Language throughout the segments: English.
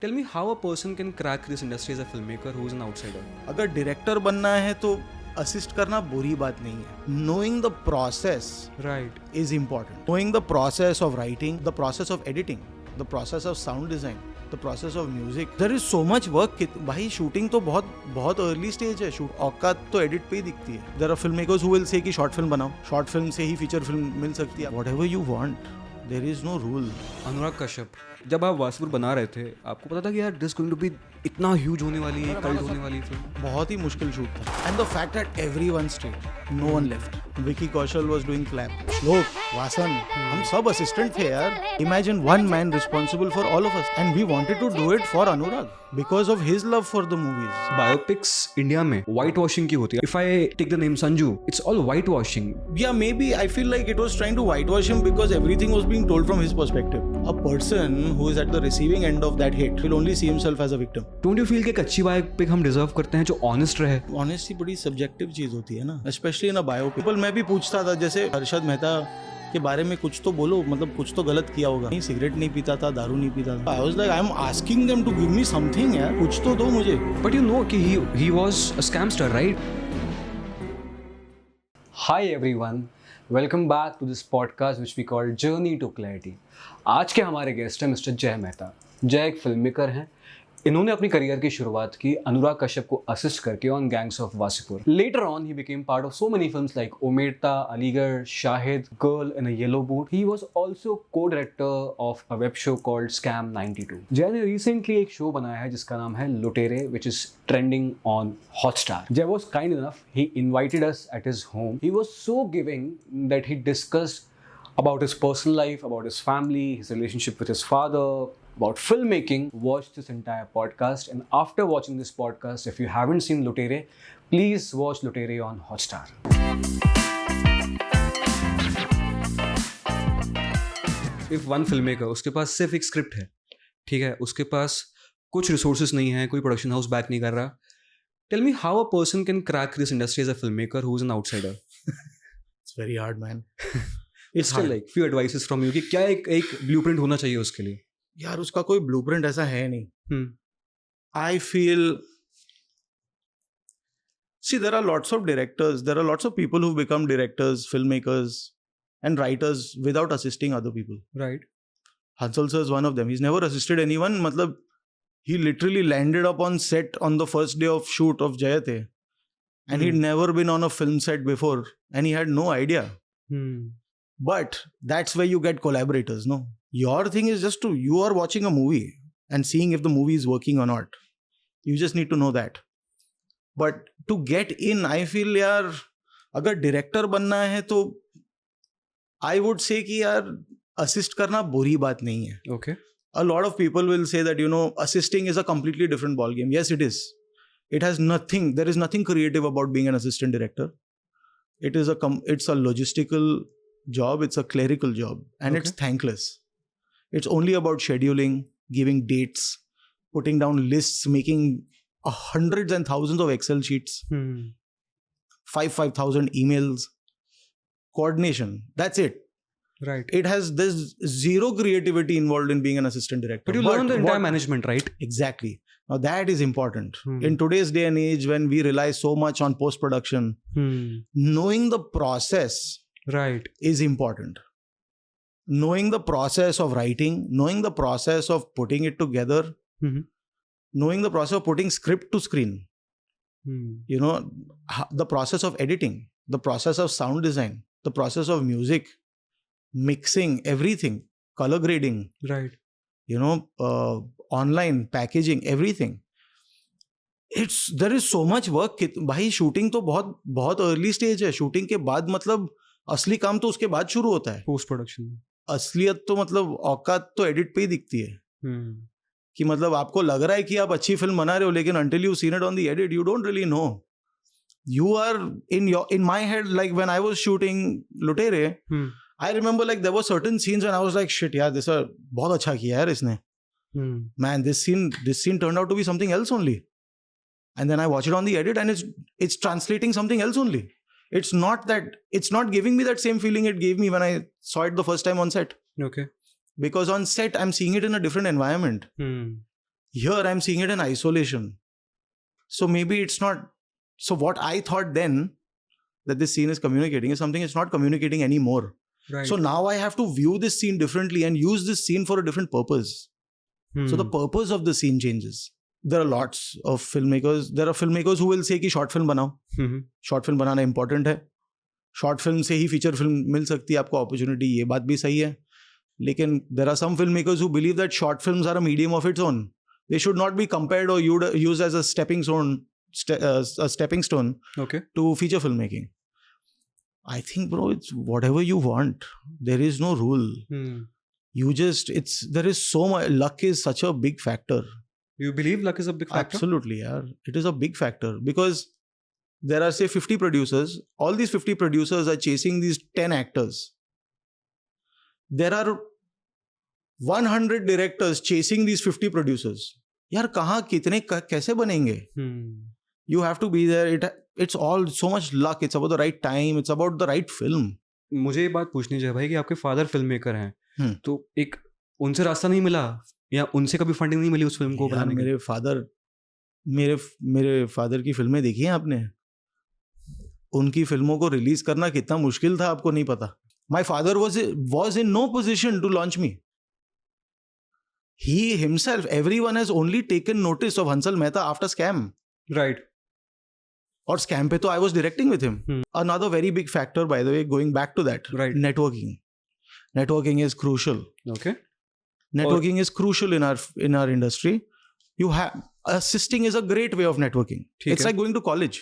Tell me how a person can crack this industry as a filmmaker who is an outsider. अगर director बनना है तो assist करना बुरी बात नहीं है. Knowing the process Right. Is important. Knowing the process of writing, the process of editing, the process of sound design, the process of music. There is so much work. भाई shooting तो बहुत early stage है. Shoot औकात तो edit पे ही दिखती है. There are film makers who will say कि शॉर्ट फिल्म बनाओ, शॉर्ट फिल्म से ही फीचर फिल्म मिल सकती है. Whatever you want, there is no rule. Anurag Kashyap, जब आप वासुपुर बना रहे थे आपको पता था कि यार दिस गोइंग टू बी इतना ह्यूज होने वाली है, कल्ट होने वाली फिल्म? बहुत ही मुश्किल शूट था. And the fact that everyone stayed, no one left. Vicky Kaushal was doing clap, Shlok, Vasan, हम सब असिस्टेंट थे यार. Imagine one man responsible for all of us and we wanted to do it for Anurag because of his love for the movies. Biopics India में white washing की होती है. If I take the name Sanju, it's all white washing. Yeah, maybe I feel like it was trying to whitewash him because everything was being told from his perspective. A person who is at the receiving end of that hate will only see himself as a victim. Don't you feel कि एक अच्छी biopic हम deserve करते हैं जो honest रहे? Honesty बड़ी subjective चीज होती है ना, especially in a biopic. मैं भी पूछता था, जैसे हर्षद मेहता के बारे में कुछ तो बोलो, मतलब कुछ तो गलत किया होगा. नहीं, सिगरेट नहीं पीता था, दारू नहीं पीता था. I was like, I am asking them to give me something यार, कुछ तो दो मुझे. बट यू नो कि he was a scamster, right? Hi everyone, welcome back to this podcast which we call Journey to Clarity. आज के हमारे guest हैं मिस्टर जय मेहता. जय एक फिल्म मेकर हैं. इन्होंने अपनी करियर की शुरुआत की अनुराग कश्यप को असिस्ट करके on gangs of Wasseypur. Later on he became part of so many films like Omerta, Aligarh, Shahid, girl in a yellow boot. He was also co-director of a web show called scam 92. Jai ने recently एक show बनाया है जिसका नाम है Lootere, which is trending on Hotstar. Jai was kind enough, he invited us at his home. He was so giving that he discussed about his personal life, about his family, his relationship with his father, about filmmaking. Watch this entire podcast, and after watching this podcast, if you haven't seen Lutere, please watch Lutere on Hotstar. If one filmmaker, उसके पास सिर्फ एक script है, ठीक है, उसके पास कुछ resources नहीं है, कोई प्रोडक्शन हाउस बैक नहीं कर रहा, tell me how a person can crack this industry as a filmmaker who is an outsider. It's very hard, man. It's still like few advices from you कि क्या एक blueprint होना चाहिए उसके लिए? यार उसका कोई ब्लूप्रिंट ऐसा है नहीं. I feel, see, there are lots of directors, there are lots of people who've become directors, filmmakers and writers without assisting other people. Right. Hansal sir is one of them. He's never assisted anyone. Matlab, he literally landed up on set on the first day of shoot of Jayate, and he'd never been on a film set before, and he had no idea. But that's where you get collaborators, no? Your thing is just you are watching a movie and seeing if the movie is working or not. You just need to know that. But to get in, I feel यार अगर director बनना है तो I would say कि यार assist करना बुरी बात नहीं है. Okay. A lot of people will say that, you know, assisting is a completely different ball game. Yes, it is. It has nothing. There is nothing creative about being an assistant director. It's a logistical job. It's a clerical job, and Okay. it's thankless. It's only about scheduling, giving dates, putting down lists, making hundreds and thousands of Excel sheets, 5,000 emails, coordination. That's it. Right. There's zero creativity involved in being an assistant director. But you learn the entire management, right? Exactly. Now that is important. In today's day and age, when we rely so much on post-production, knowing the process Right. is important. Knowing the process of writing, knowing the process of putting it together, knowing the process of putting script to screen, you know, the process of editing, the process of sound design, the process of music, mixing, everything, color grading, Right. you know, online packaging, everything. There is so much work. भाई shooting तो बहुत early stage है. Shooting के बाद मतलब असली काम तो उसके बाद शुरू होता है. Post production. असलियत तो मतलब औकात तो एडिट पे ही दिखती है. कि मतलब आपको लग रहा है कि आप अच्छी फिल्म बना रहे हो, लेकिन until you seen it on the edit, you don't really know. You are in my head, like when I was shooting Lutere, I remember like there were certain scenes when I was like, shit यार, this बहुत अच्छा किया यार इसने. Man, this scene turned out to be something else only. And then I watch it on the edit and it's translating something else only. It's not giving me that same feeling it gave me when I saw it the first time on set. Okay. Because on set I'm seeing it in a different environment. Here I'm seeing it in isolation. So maybe it's not. So what I thought then that this scene is communicating is something it's not communicating anymore. Right. So now I have to view this scene differently and use this scene for a different purpose. So the purpose of the scene changes. There are lots of filmmakers. There are filmmakers who will say कि short film बनाओ. Short film बनाना important है. Short film से ही feature film मिल सकती है आपको opportunity. ये बात भी सही है. लेकिन there are some film makers who believe that short films are a medium of its own. They should not be compared or used as a stepping stone Okay. to feature filmmaking. I think, bro, it's whatever you want. There is no rule. You just, there is so much. Luck is such a big factor. You believe luck is a big factor? Absolutely, yeah. It is a big factor because there are, say, 50 producers. All these 50 producers are chasing these 10 actors. There are 100 directors chasing these 50 producers. यार कहाँ कितने कैसे बनेंगे? You have to be there. It's all so much luck. It's about the right time. It's about the right film. मुझे ये बात पूछनी चाहिए भाई कि आपके फादर फिल्म मेकर हैं, तो एक उनसे रास्ता नहीं मिला या उनसे कभी फंडिंग नहीं मिली उस फिल्म को बनाने की? मेरे फादर की फिल्में देखी हैं आपने? उनकी फिल्मों को रिलीज करना कितना मुश्किल था आपको नहीं पता. My father was in no position to launch me. He himself, everyone has only taken notice of Hansal Mehta after Scam. Right. और Scam पे तो I was directing with him. Another very big factor, by the way, going back to that. Right. Networking. Networking is crucial. Okay. Networking is crucial in our industry. Assisting is a great way of networking. It's like going to college.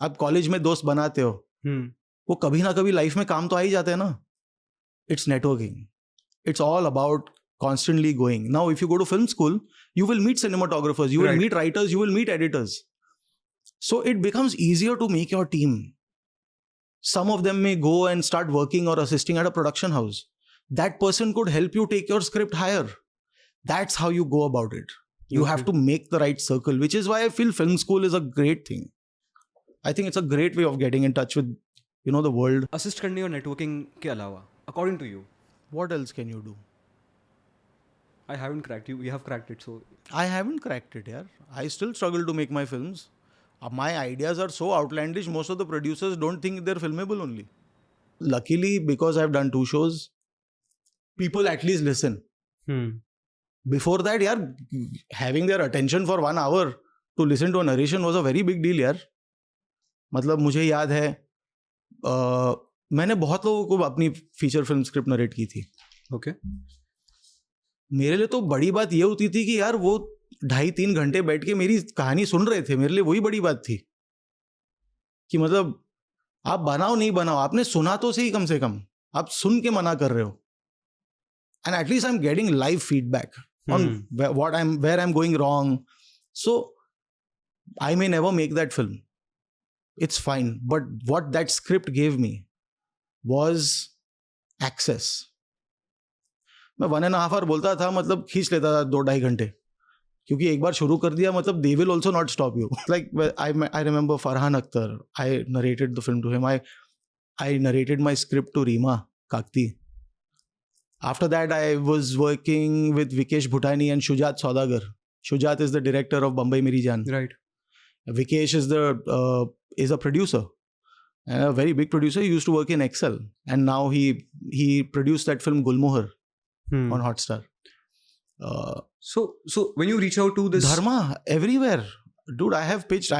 आप college में दोस्त बनाते हो, वो कभी ना कभी life में काम तो आ ही जाते हैं ना. It's networking. It's all about constantly going. Now, if you go to film school, you will meet cinematographers, you will meet writers, you will meet editors. So it becomes easier to make your team. Some of them may go and start working or assisting at a production house. That person could help you take your script higher. That's how you go about it. You have to make the right circle, which is why I feel film school is a great thing. I think it's a great way of getting in touch with, the world. Assist करने और networking के अलावा, according to you, what else can you do? I haven't cracked you. You have cracked it, so. I haven't cracked it, yaar. I still struggle to make my films. My ideas are so outlandish, most of the producers don't think they're filmable only. Luckily, because I've done 2 shows, people at least listen. Before that, yaar, having their attention for 1 hour to listen to a narration was a very big deal, yaar. मतलब मुझे याद है मैंने बहुत लोगों को अपनी feature film script narrate की थी. Okay. मेरे लिए तो बड़ी बात ये होती थी कि यार वो 2.5-3 घंटे बैठ के मेरी कहानी सुन रहे थे. मेरे लिए वही बड़ी बात थी कि मतलब आप बनाओ नहीं बनाओ, आपने सुना तो सही, कम से कम आप सुन के मना कर रहे हो. And at least I am getting live feedback on where I am going wrong. So I may never make that film. It's fine. But what that script gave me was access. मैं 1.5 hour बोलता था, मतलब खींच लेता था 2-2.5 घंटे, क्योंकि एक बार शुरू कर दिया मतलब they will also not stop you. Like I remember Farhan Akhtar. I narrated the film to him. I narrated my script to Reema Kakti. After that, I was working with Vikesh Bhutani and Shujat Saudagar. Shujat is the director of Bombay Meri Jaan. Right. Vikesh is a producer, a very big producer. He used to work in Excel, and now he produced that film Gulmohar on Hotstar. So when you reach out to this Dharma everywhere, dude, I have pitched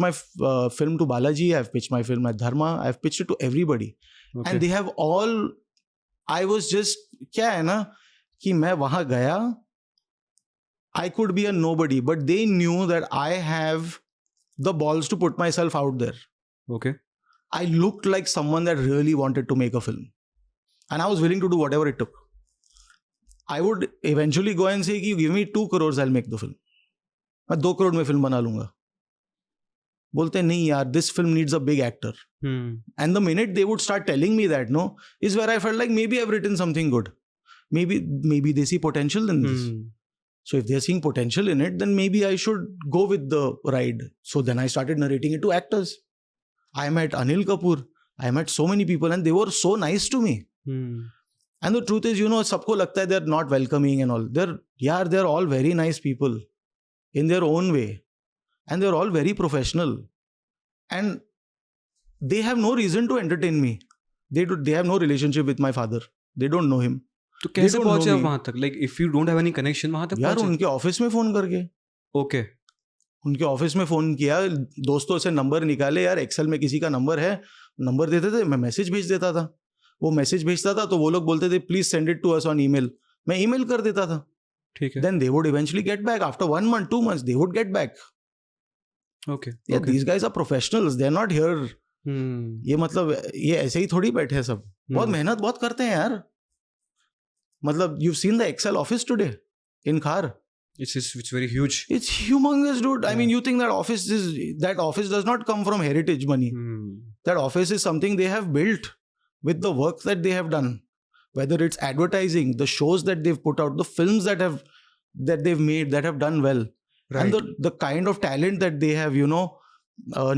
my film to Balaji. I have pitched my film at Dharma. I have pitched it to everybody, and they have all. I was just क्या है ना कि मैं वहाँ गया. I could be a nobody, but they knew that I have the balls to put myself out there. Okay. I looked like someone that really wanted to make a film, and I was willing to do whatever it took. I would eventually go and say कि you give me 2 crores, I'll make the film. मैं 2 crore में film बना लूंगा. बोलते नहीं यार, this film needs a big actor. And the minute they would start telling me that, no, is where I felt like maybe I've written something good. Maybe they see potential in this. So if they're seeing potential in it, then maybe I should go with the ride. So then I started narrating it to actors. I met Anil Kapoor. I met so many people, and they were so nice to me. And the truth is, सबको लगता है they're not welcoming and all. They're all very nice people. in their own way, and they're all very professional, and they have no reason to entertain me. They have no relationship with my father. They don't know him. तो कैसे don't know पहुंचे आप me. वहां तक? Like if you don't have any connection वहां तक यार पहुंचे? उनके ऑफिस में फोन करके, ओके उनके ऑफिस में फोन किया, दोस्तों से नंबर निकाले, यार एक्सेल में किसी का नंबर है, नंबर देते थे, मैं मैसेज भेज देता था, वो मैसेज भेजता था तो वो लोग बोलते थे please send it to us on email, मैं ईमेल कर देता था. ठीक है. Then they would eventually get back after 1 month, 2 months. They would get back. Okay Yeah, these guys are professionals. They're not here. ये मतलब ये ऐसे ही थोड़ी बैठे हैं सब. बहुत मेहनत बहुत करते हैं यार. मतलब you've seen the Excel office today in Khar. It's very huge. It's humongous, dude. I mean, you think that office does not come from heritage money. That office is something they have built with the work that they have done. Whether it's advertising, the shows that they've put out, the films that they've made that have done well, Right. and the kind of talent that they have,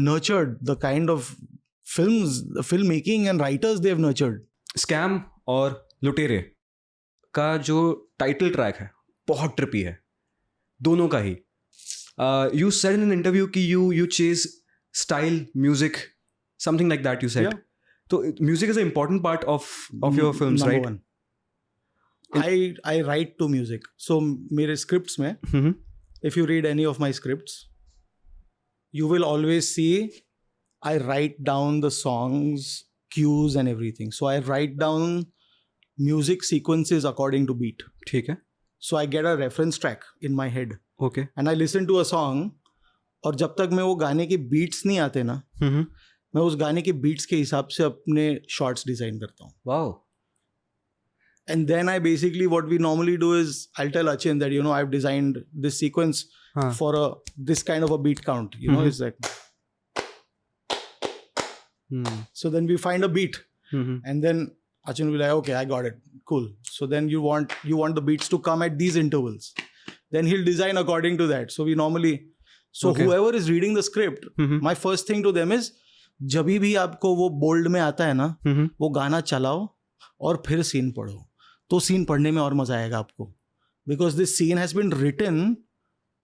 nurtured, the kind of filmmaking and writers they've nurtured. Scam और लुटेरे का जो title track है बहुत trippy है, दोनों का ही. You said in an interview कि you chase style, music, something like that you said. Yeah. तो music is a important part of your films, Number right? one. I write to music. So मेरे scripts में, if you read any of my scripts, you will always see I write down the songs, cues and everything. So I write down music sequences according to beat. ठीक है. So I get a reference track in my head okay. and I listen to a song, और जब तक मैं वो गाने के beats नहीं आते ना, मैं उस गाने के beats के हिसाब से अपने shots डिजाइन करता हूँ. Wow. And then I basically, what we normally do is I'll tell Achin that, I've designed this sequence हाँ. for this kind of a beat count. It's like, so then we find a beat, and then Achin will be like, okay, I got it, cool. So then you want the beats to come at these intervals. Then he'll design according to that. So we normally, Okay. whoever is reading the script, my first thing to them is, जब भी आपको वो bold में आता है ना, वो गाना चलाओ और फिर सीन पढ़ो, तो सीन पढ़ने में और मजा आएगा आपको. Because this scene has been written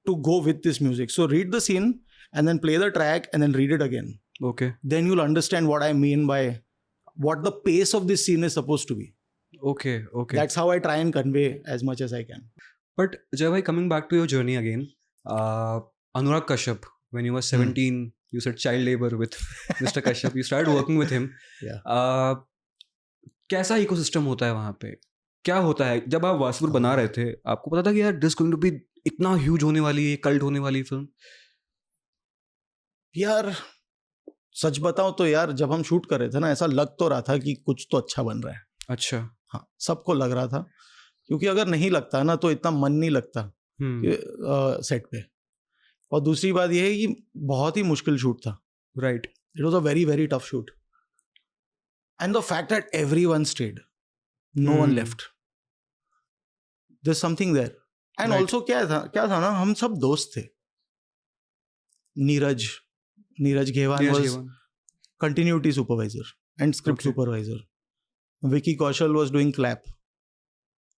to go with this music. So read the scene and then play the track and then read it again. Okay. Then you'll understand what I mean by what the pace of this scene is supposed to be. Okay. Okay. That's how I try and convey as much as I can. But Jay bhai, coming back to your journey again, Anurag Kashyap, when you were 17, you said child labor with Mr. Kashyap. You started working with him. Yeah. कैसा ecosystem होता है वहाँ पे? क्या होता है जब आप वासुपुर बना रहे थे? आपको पता था कि यार दिस गोइंग टू बी इतना ह्यूज होने वाली है, कल्ट होने वाली फिल्म? यार सच बताऊं तो यार, जब हम शूट कर रहे थे ना, ऐसा लग तो रहा था कि कुछ तो अच्छा बन रहा है. अच्छा. हाँ, सबको लग रहा था, क्योंकि अगर नहीं लगता ना तो इतना मन नहीं लगता सेट पे. और दूसरी बात यह है कि बहुत ही मुश्किल शूट था. Right. It was a very very tough shoot, and the fact that everyone stayed, no one left, there is something there. And Right. Also क्या था ना, हम सब दोस्त थे. Neeraj Ghaywan was continuity supervisor and script Okay. supervisor. Vicky Kaushal was doing clap.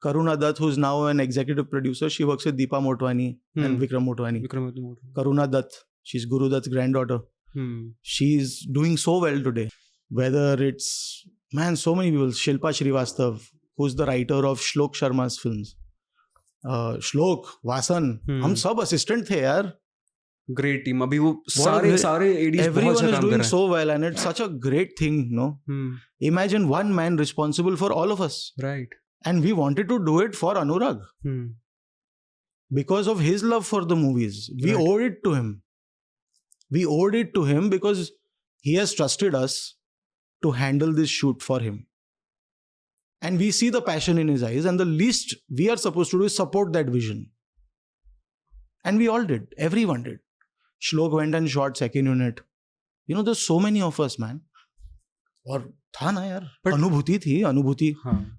Karuna Dutt, who's now an executive producer, she works with Deepa Motwani and Vikram Motwani. Karuna Dutt, she's Guru Dutt's granddaughter. She's doing so well today. Whether it's, so many people. Shilpa Srivastav, who's the writer of Shlok Sharma's films. Shlok, Vasan, हम सब assistant थे यार. Great team. अभी वो सारे ADs बहुत अच्छा Everyone is काम कर doing रहे हैं. so well, and it's such a great thing, no? Imagine one man responsible for all of us. Right. And we wanted to do it for Anurag. Because of his love for the movies. We Right. owed it to him. We owed it to him because he has trusted us to handle this shoot for him. And we see the passion in his eyes, and the least we are supposed to do is support that vision. And we all did. Everyone did. Shlok went and shot second unit. There's so many of us, man. और था ना यार, अनुभूति थी. अनुभूति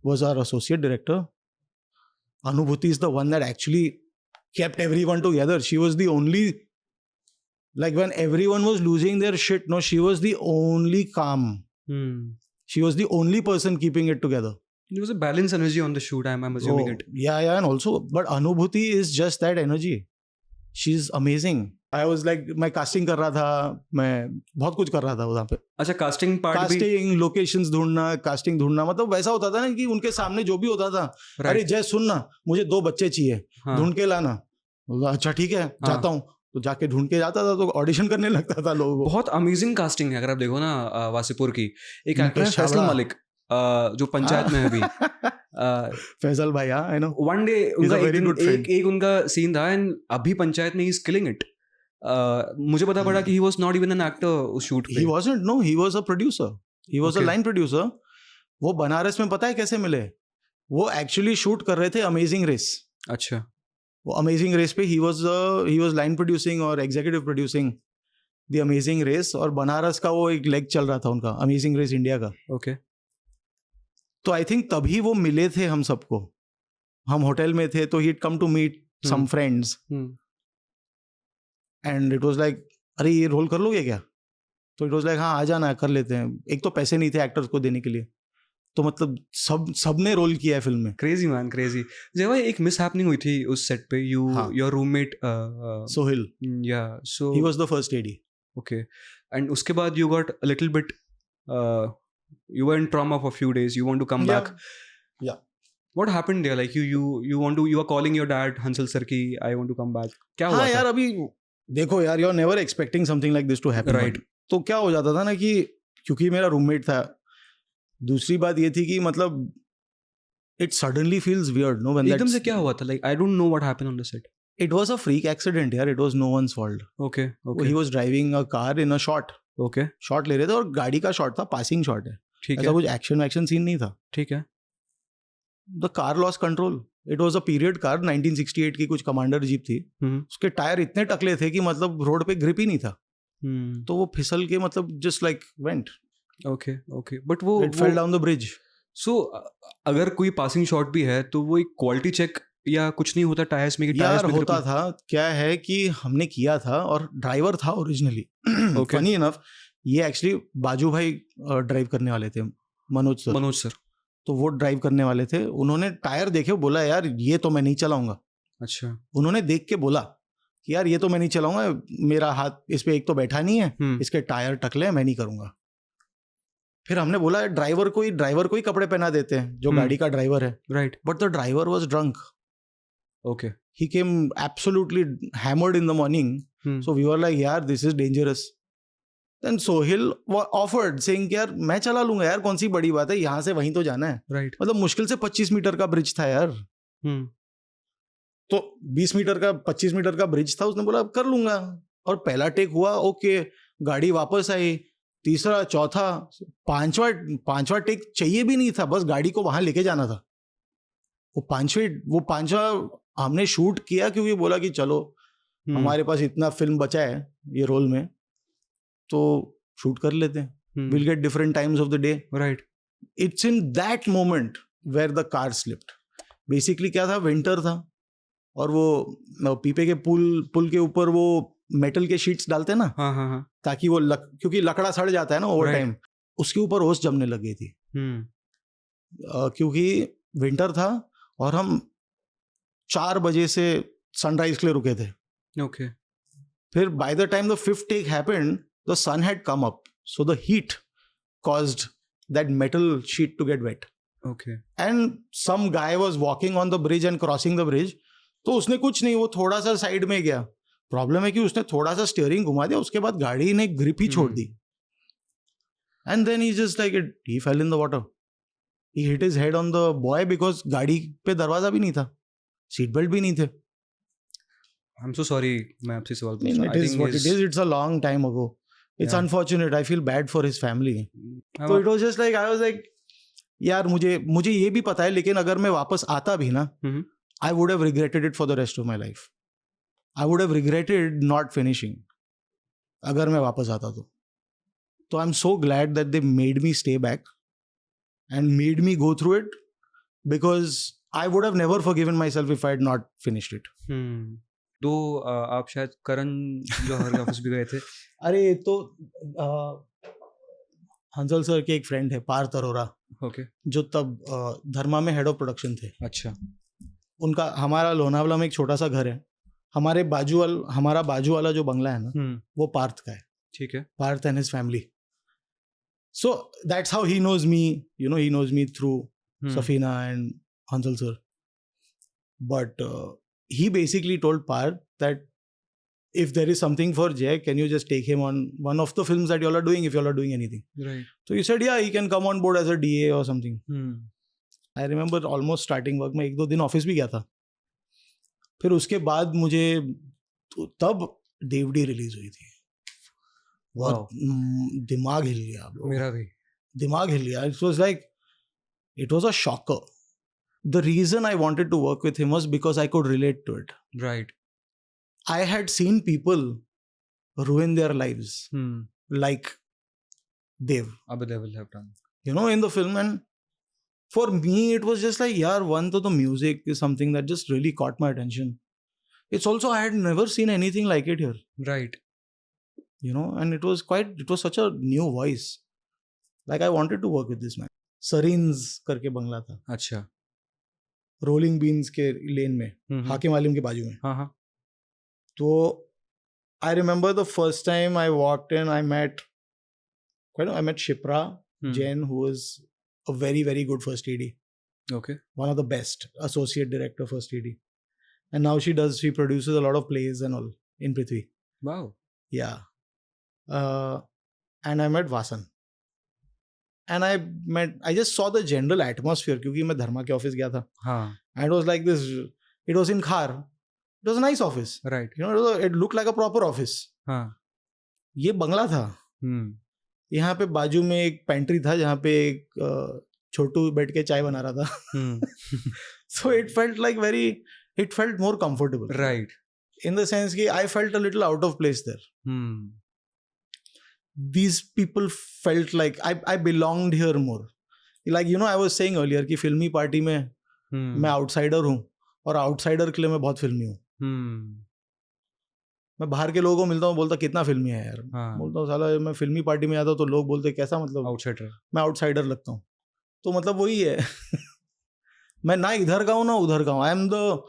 was our associate director. Anubhuti is the one that actually kept everyone together. She was the only, like when everyone was losing their shit, no, she was the only calm. She was the only person keeping it together. There was a balanced energy on the shoot, I'm assuming it. Yeah, and also, but Anubhuti is just that energy. She is amazing. I was like मैं casting कर रहा था, मैं बहुत कुछ कर रहा था वहाँ पे. अच्छा, कास्टिंग पार्ट भी. कास्टिंग, लोकेशंस ढूंढना, कास्टिंग ढूंढना, मतलब वैसा होता था ना कि उनके सामने जो भी होता था, अरे राइट. जय सुन ना, मुझे 2 बच्चे चाहिए, हाँ. ढूंढ के लाना. अच्छा ठीक है, जाता हूँ. तो जाके ढूंढ के जाता था, तो ऑडिशन करने लगता था लोगों को. बहुत अमेजिंग कास्टिंग है. अगर आप देखो ना वासीपुर की, एक एक्टर है मुकेश फैसल छाबड़ा. मलिक, जो पंचायत में है अभी. फैसल भाई, हाँ, I know. One day He's उनका a very good friend. एक उनका सीन था, एंड अभी पंचायत में ही इज किलिंग इट. मुझे पता पड़ा कि he was not even an actor उस शूट पे. He wasn't, no, he was a producer. He was a Okay. line producer. वो बनारस में पता है कैसे मिले? वो एक्चुअली शूट कर रहे थे अमेजिंग रेस. अच्छा. वो अमेजिंग रेस पे ही वाज लाइन प्रोड्यूसिंग और executive producing the amazing race, और बनारस का वो एक लेग चल रहा था उनका, अमेजिंग रेस इंडिया का. ओके. तो आई थिंक तभी वो मिले थे हम सबको. हम होटल में थे, तो he come to meet some friends, and it was like, अरे ये रोल कर लोगे क्या? तो इट वाज लाइक, हाँ आ जाना, कर लेते हैं. एक तो पैसे नहीं थे एक्टर्स को देने के लिए, तो मतलब सबने रोल किया है फिल्म में. Crazy man, crazy. जब भाई एक मिस हैपनिंग हुई थी उस सेट पे, हाँ. Your roommate Sohail, yeah so he was the first AD. Okay. And उसके बाद you got a little bit, you were in trauma for a few days, you want to come back. Yeah. What happened there? Like you are calling your dad, Hansal sir ki I want to come back. क्या हुआ हाँ था? यार, अभी देखो यार, you are never expecting something like this to happen. Right. तो क्या हो जाता था ना कि क्योंकि मेरा रूममेट था, दूसरी बात ये थी कि मतलब it suddenly feels weird, no, when एकदम से क्या हुआ था? Like I don't know what happened on the set. It was a freak accident यार. It was no one's fault. Okay. He was driving a car in a shot. Okay. Shot ले रहे थे और गाड़ी का शॉट था, passing shot है, ठीक ऐसा है. कुछ एक्शन सीन नहीं था. ठीक है. The car loss control. It was a period car, 1968 की कुछ कमांडर जीप थी. उसके टायर इतने टकले थे कि मतलब रोड पे ग्रिप ही नहीं था. तो वो फिसल के मतलब just like went. Okay. Okay. But वो it fell down the bridge. So अगर कोई पासिंग शॉट भी है तो वो एक क्वालिटी चेक या कुछ नहीं होता टायर्स में कि टायर्स यार में होता था, क्या है कि हमने किया था और ड्राइवर था ओरिजिनली. Okay. फनी इनफ, ये एक्चुअली बाजू भाई ड्राइव करने वाले थे, मनोज सर. तो वो ड्राइव करने वाले थे. उन्होंने टायर देखे, बोला यार ये तो मैं नहीं चलाऊंगा. अच्छा. उन्होंने देख के बोला कि यार ये तो मैं नहीं चलाऊंगा, मेरा हाथ इस पे एक तो बैठा नहीं है, इसके टायर टकले हैं, मैं नहीं करूंगा. फिर हमने बोला ड्राइवर को ही कपड़े पहना देते हैं जो गाड़ी का ड्राइवर है. Right. But the driver was drunk. Okay. He came absolutely hammered in the morning. So we were like, यार this is dangerous. Then Sohil offered saying कि यार मैं चला लूंगा यार, कौन सी बड़ी बात है, यहाँ से वहीं तो जाना है. राइट. मतलब मुश्किल से 25 मीटर का ब्रिज था यार. तो 20 मीटर का 25 मीटर का ब्रिज था. उसने बोला कर लूंगा. और पहला टेक हुआ, ओके, गाड़ी वापस आई, तीसरा, चौथा, पांचवा टेक चाहिए भी नहीं था, बस गाड़ी को वहां लेके जाना था. वो पांचवा हमने शूट किया क्योंकि बोला कि चलो हमारे पास इतना फिल्म बचा है ये रोल में, तो शूट कर लेते हैं. Will get different times of the day. Right. It's in that moment where the car slipped. Basically क्या था, विंटर था और वो पीपे के पुल के ऊपर वो मेटल के शीट्स डालते हैं ना. हाँ. ताकि वो क्योंकि लकड़ा सड़ जाता है ना ओवर टाइम, उसके ऊपर ओस जमने लग गई थी. क्योंकि विंटर था और हम 4 बजे से सनराइज के लिए रुके थे. ओके. फिर by the time the fifth take happened, the sun had come up, so the heat caused that metal sheet to get wet. Okay. And some guy was walking on the bridge and crossing the bridge. तो उसने कुछ नहीं, वो थोड़ा सा side में गया. Problem है कि उसने थोड़ा सा स्टीयरिंग घुमा दिया, उसके बाद गाड़ी ने ग्रिप ही छोड़ दी. And then he just like it, he fell in the water. He hit his head on the boy because गाड़ी पे दरवाजा भी नहीं था, सीट बेल्ट भी नहीं थे. I'm so sorry, मैं आपसे सवाल पूछ रहा हूँ. It is what it is. It's a long time ago. It's unfortunate. I feel bad for his family. So it was just like, I was like, यार मुझे ये भी पता है, लेकिन अगर मैं वापस आता भी ना, I would have regretted it for the rest of my life. I would have regretted not finishing. अगर मैं वापस आता तो. So I'm so glad that they made me stay back and made me go through it, because I would have never forgiven myself if I had not finished it. तो आप शायद करण जौहर के office भी गए थे. अरे तो हंसल सर के एक फ्रेंड है पार्थ अरोरा. ओके. जो तब धर्मा में हेड ऑफ प्रोडक्शन थे. अच्छा. उनका, हमारा लोनावला में एक छोटा सा घर है, हमारा बाजू वाला जो बंगला है ना, वो पार्थ का है. ठीक है. Parth and his family. So that's how he knows me. You know, he knows me through Safina and Hansal sir. But he basically told Parth that if there is something for Jay, can you just take him on one of the films that you all are doing, if you all are doing anything? Right. So he said, yeah, he can come on board as a DA or something. I remember almost starting work में 1-2 दिन office भी गया था. फिर उसके बाद मुझे तब देवडी रिलीज हुई थी. बहुत दिमाग हिल गया. मेरा भी दिमाग हिल गया. It was a shocker. The reason I wanted to work with him was because I could relate to it. Right. I had seen people ruin their lives like Dev. Abhay Dev will have done. You know, in the film. And for me, it was just like, yaar, one to the music is something that just really caught my attention. It's also, I had never seen anything like it here. Right. You know, and it was such a new voice. Like, I wanted to work with this man. Sarins करके बंगला था. अच्छा. Rolling Beans के लेन में, हाकिम आलिम के बाजू में. हाँ. तो I remember the first time I walked in, I met Shipra Jain, who was a very, very good first AD. Okay. One of the best associate director first AD. And now she produces a lot of plays and all in Prithvi. Wow. Yeah. And I met Vasan. And I just saw the general atmosphere क्योंकि मैं धर्मा के office गया था. हाँ. And it was like this. It was in Khar. It was a nice office. Right. You know, it looked like a proper office. हाँ. ये बंगला था. यहाँ पे बाजू में एक पेंट्री था जहाँ पे एक छोटू बैठ के चाय बना रहा था. So it felt more comfortable. Right. In the sense कि I felt a little out of place there. These people felt like I belonged here more. Like, you know, I was saying earlier कि फिल्मी party में मैं outsider हूँ और outsider के लिए मैं बहुत फिल्मी हूँ. मैं बाहर के लोगों को मिलता हूँ, बोलता कितना फिल्मी है यार. बोलता हूँ साला मैं फिल्मी पार्टी में आता हूँ तो लोग बोलते कैसा, मतलब आउटसाइडर. मैं आउटसाइडर लगता हूँ. तो मतलब वही है. मैं ना इधर का हूँ ना उधर का हूँ.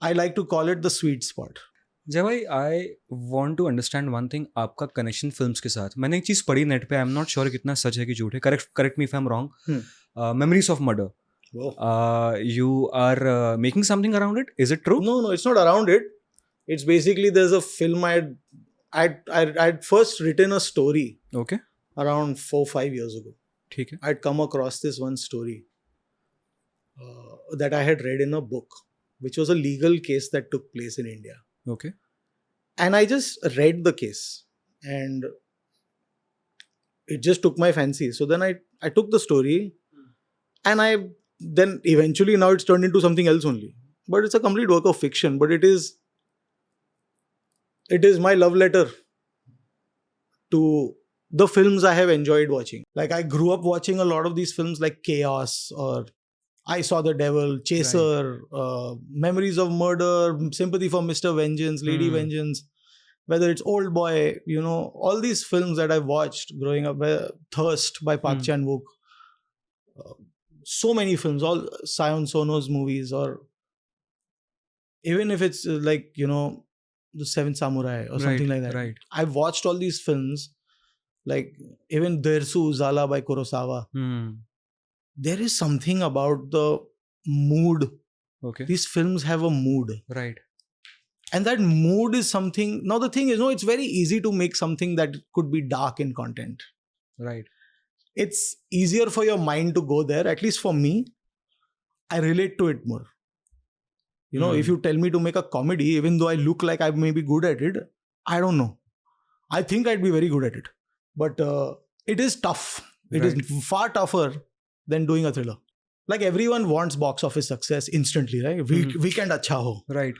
I like to call it the sweet spot. Jay भाई, I want to understand one thing. आपका कनेक्शन फिल्म्स के साथ, मैंने एक चीज़ पढ़ी नेट पे, आई एम नॉट श्योर कितना सच है कि झूठ है. Correct me if I am wrong. Memories of murder. You are making something around it. Is it true? No, it's not around it. It's basically, there's a film I'd first written a story. Okay. Around 4-5 years ago. ठीक है. I'd come across this one story that I had read in a book, which was a legal case that took place in India. Okay. And I just read the case and it just took my fancy. So then I took the story and then eventually now it's turned into something else only. But it's a complete work of fiction. But it is my love letter to the films I have enjoyed watching. Like, I grew up watching a lot of these films like Chaos or I Saw the Devil, Chaser, Memories of Murder, Sympathy for Mr. Vengeance, Lady Vengeance, whether it's Old Boy, you know, all these films that I watched growing up, Thirst by Park Chan-wook, so many films, all Sion Sono's movies, or even if it's like, you know, The Seventh Samurai or something like that. Right. I've watched all these films, like even Dersu Uzala by Kurosawa. There is something about the mood. Okay. These films have a mood. Right. And that mood is something. Now the thing is, it's very easy to make something that could be dark in content. Right. It's easier for your mind to go there. At least for me, I relate to it more. You know, if you tell me to make a comedy, even though I look like I may be good at it, I don't know. I think I'd be very good at it. But it is tough. It is far tougher than doing a thriller. Like, everyone wants box office success instantly, right? Weekend अच्छा हो. Right.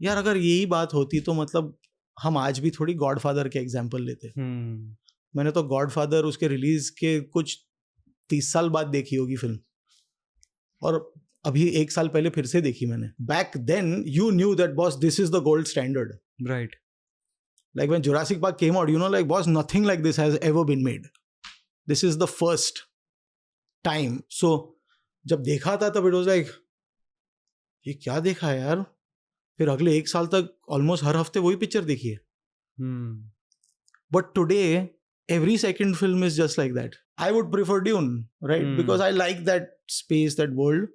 यार, अगर यही बात होती तो मतलब हम आज भी थोड़ी गॉडफादर के एग्जाम्पल लेते. मैंने तो गॉडफादर उसके रिलीज के कुछ 30 साल बाद देखी होगी फिल्म, और अभी 1 साल पहले फिर से देखी मैंने. Back then, you knew that, boss, this is the gold standard. Right. Like when Jurassic Park came out, you know, like, boss, nothing like this has ever been made. This is the first time. So, जब देखा था तब it was like, ये क्या देखा है यार. फिर अगले 1 साल तक ऑलमोस्ट हर हफ्ते वही पिक्चर देखी है. But today, every second film is just like that. I would prefer Dune, right? Because I like that space, that world.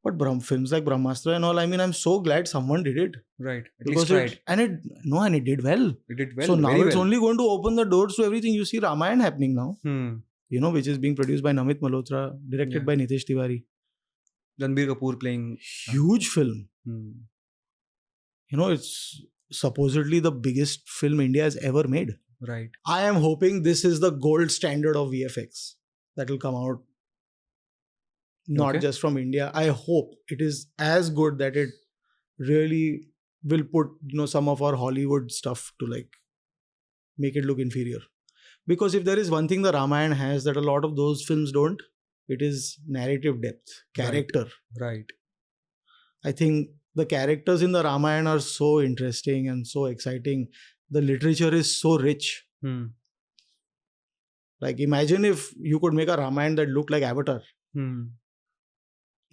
But films like Brahmastra and all, I mean, I'm so glad someone did it. Right. At Because least tried. and it did well. It did well. So now very it's well. only going to open the doors to everything. You see Ramayana happening now, you know, which is being produced by Namit Malhotra, directed Yeah. by Nitesh Tiwari. Ranbir Kapoor playing. Huge film. You know, it's supposedly the biggest film India has ever made. Right. I am hoping this is the gold standard of VFX that will come out. Not Okay. just from India. I hope it is as good that it really will put, you know, some of our Hollywood stuff to like make it look inferior. Because if there is one thing the Ramayana has that a lot of those films don't, it is narrative depth, character. Right. I think the characters in the Ramayana are so interesting and so exciting. The literature is so rich. Like imagine if you could make a Ramayana that looked like Avatar.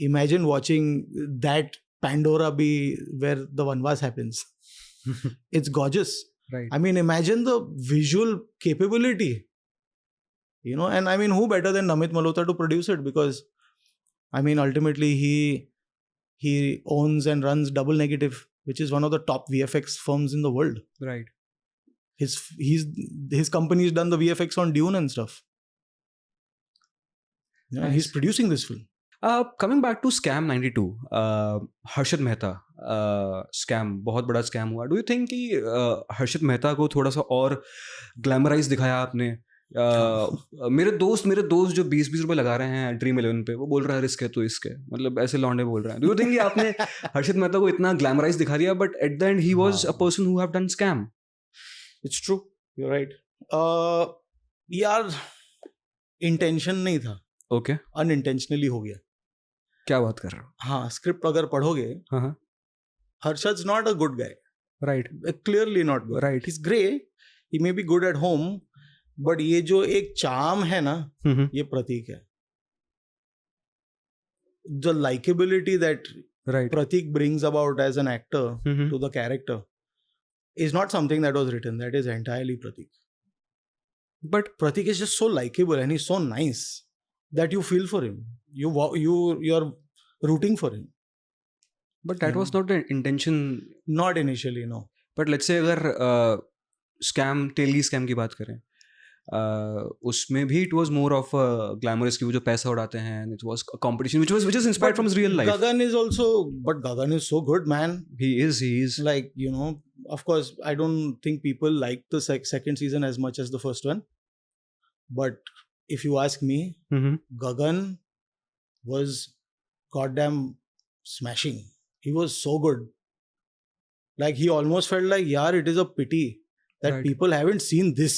Imagine watching that Pandora be where the Vanvas happens. It's gorgeous. Right. I mean, imagine the visual capability. You know, and I mean, who better than Namit Malhotra to produce it? Because, I mean, ultimately he owns and runs Double Negative, which is one of the top VFX firms in the world. Right. His company's done the VFX on Dune and stuff. Yeah, and he's Nice. producing this film. Coming back to Scam 92, Harshad Mehta scam बहुत बड़ा scam हुआ. Do you think कि हर्षद मेहता को थोड़ा सा और glamorize दिखाया आपने? मेरे दोस्त जो 20-20 रुपए लगा रहे हैं ड्रीम 11 पे, वो बोल रहा है रिस्क है तो इसके, मतलब ऐसे लौंडे बोल रहे हैं. डू यू थिंक कि आपने हर्षद मेहता को इतना ग्लैमराइज दिखा दिया, but at the and he was a person who have done scam? It's true. You're right. यार इंटेंशन नहीं था. ओके. अनइंटेंशनली हो गया. क्या बात कर रहे हो? हाँ, स्क्रिप्ट अगर पढ़ोगे, हाँ. हर्षद's not a good guy. Right. Clearly not good. Right. He's great. He may be good at home, but ये जो एक charm है ना, ये प्रतीक है. The likability that right. Pratik brings about as an actor to the character is not something that was written. That is entirely Pratik. But Pratik is just so likable and he's so nice that you feel for him. You're rooting for him. that was not the intention. Not initially, no. But let's say अगर scam tele scam की बात करें, उसमें भी it was more of glamorous की वो जो पैसा उड़ाते हैं, it was a competition which is inspired from his real life. Gagan is also, but Gagan is so good, man. He is Like, you know, of course, I don't think people like the second season as much as the first one. But if you ask me, Gagan was goddamn smashing. He was so good. Like, he almost felt like, yaar, it is a pity that Right. people haven't seen this.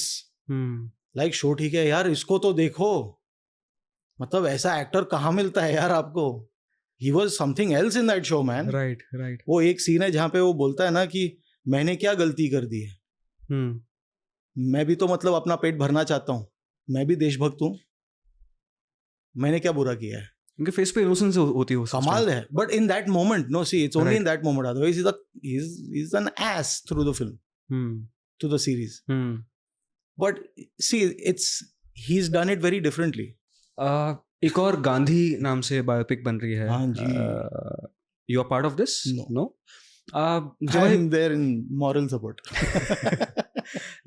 Like, show ठीक है यार, इसको तो देखो. मतलब ऐसा actor कहाँ मिलता है यार आपको? He was something else in that show, man. right. वो एक सीन है जहाँ पे वो बोलता है ना कि मैंने क्या गलती कर दी है. मैं भी तो मतलब अपना पेट भरना चाहता हूँ. मैं भी देशभक्त हूँ. मैंने क्या बुरा किया है? उनके फेस पे इनोसेंस होती है. कमाल है. But in that moment, no, see, it's only Right. in that moment. Otherwise, he's an ass through the film, to the series. But see, he's done it very differently. एक और गांधी नाम से biopic बन रही है. हाँ जी. You are part of this? No. जब I'm there in moral support.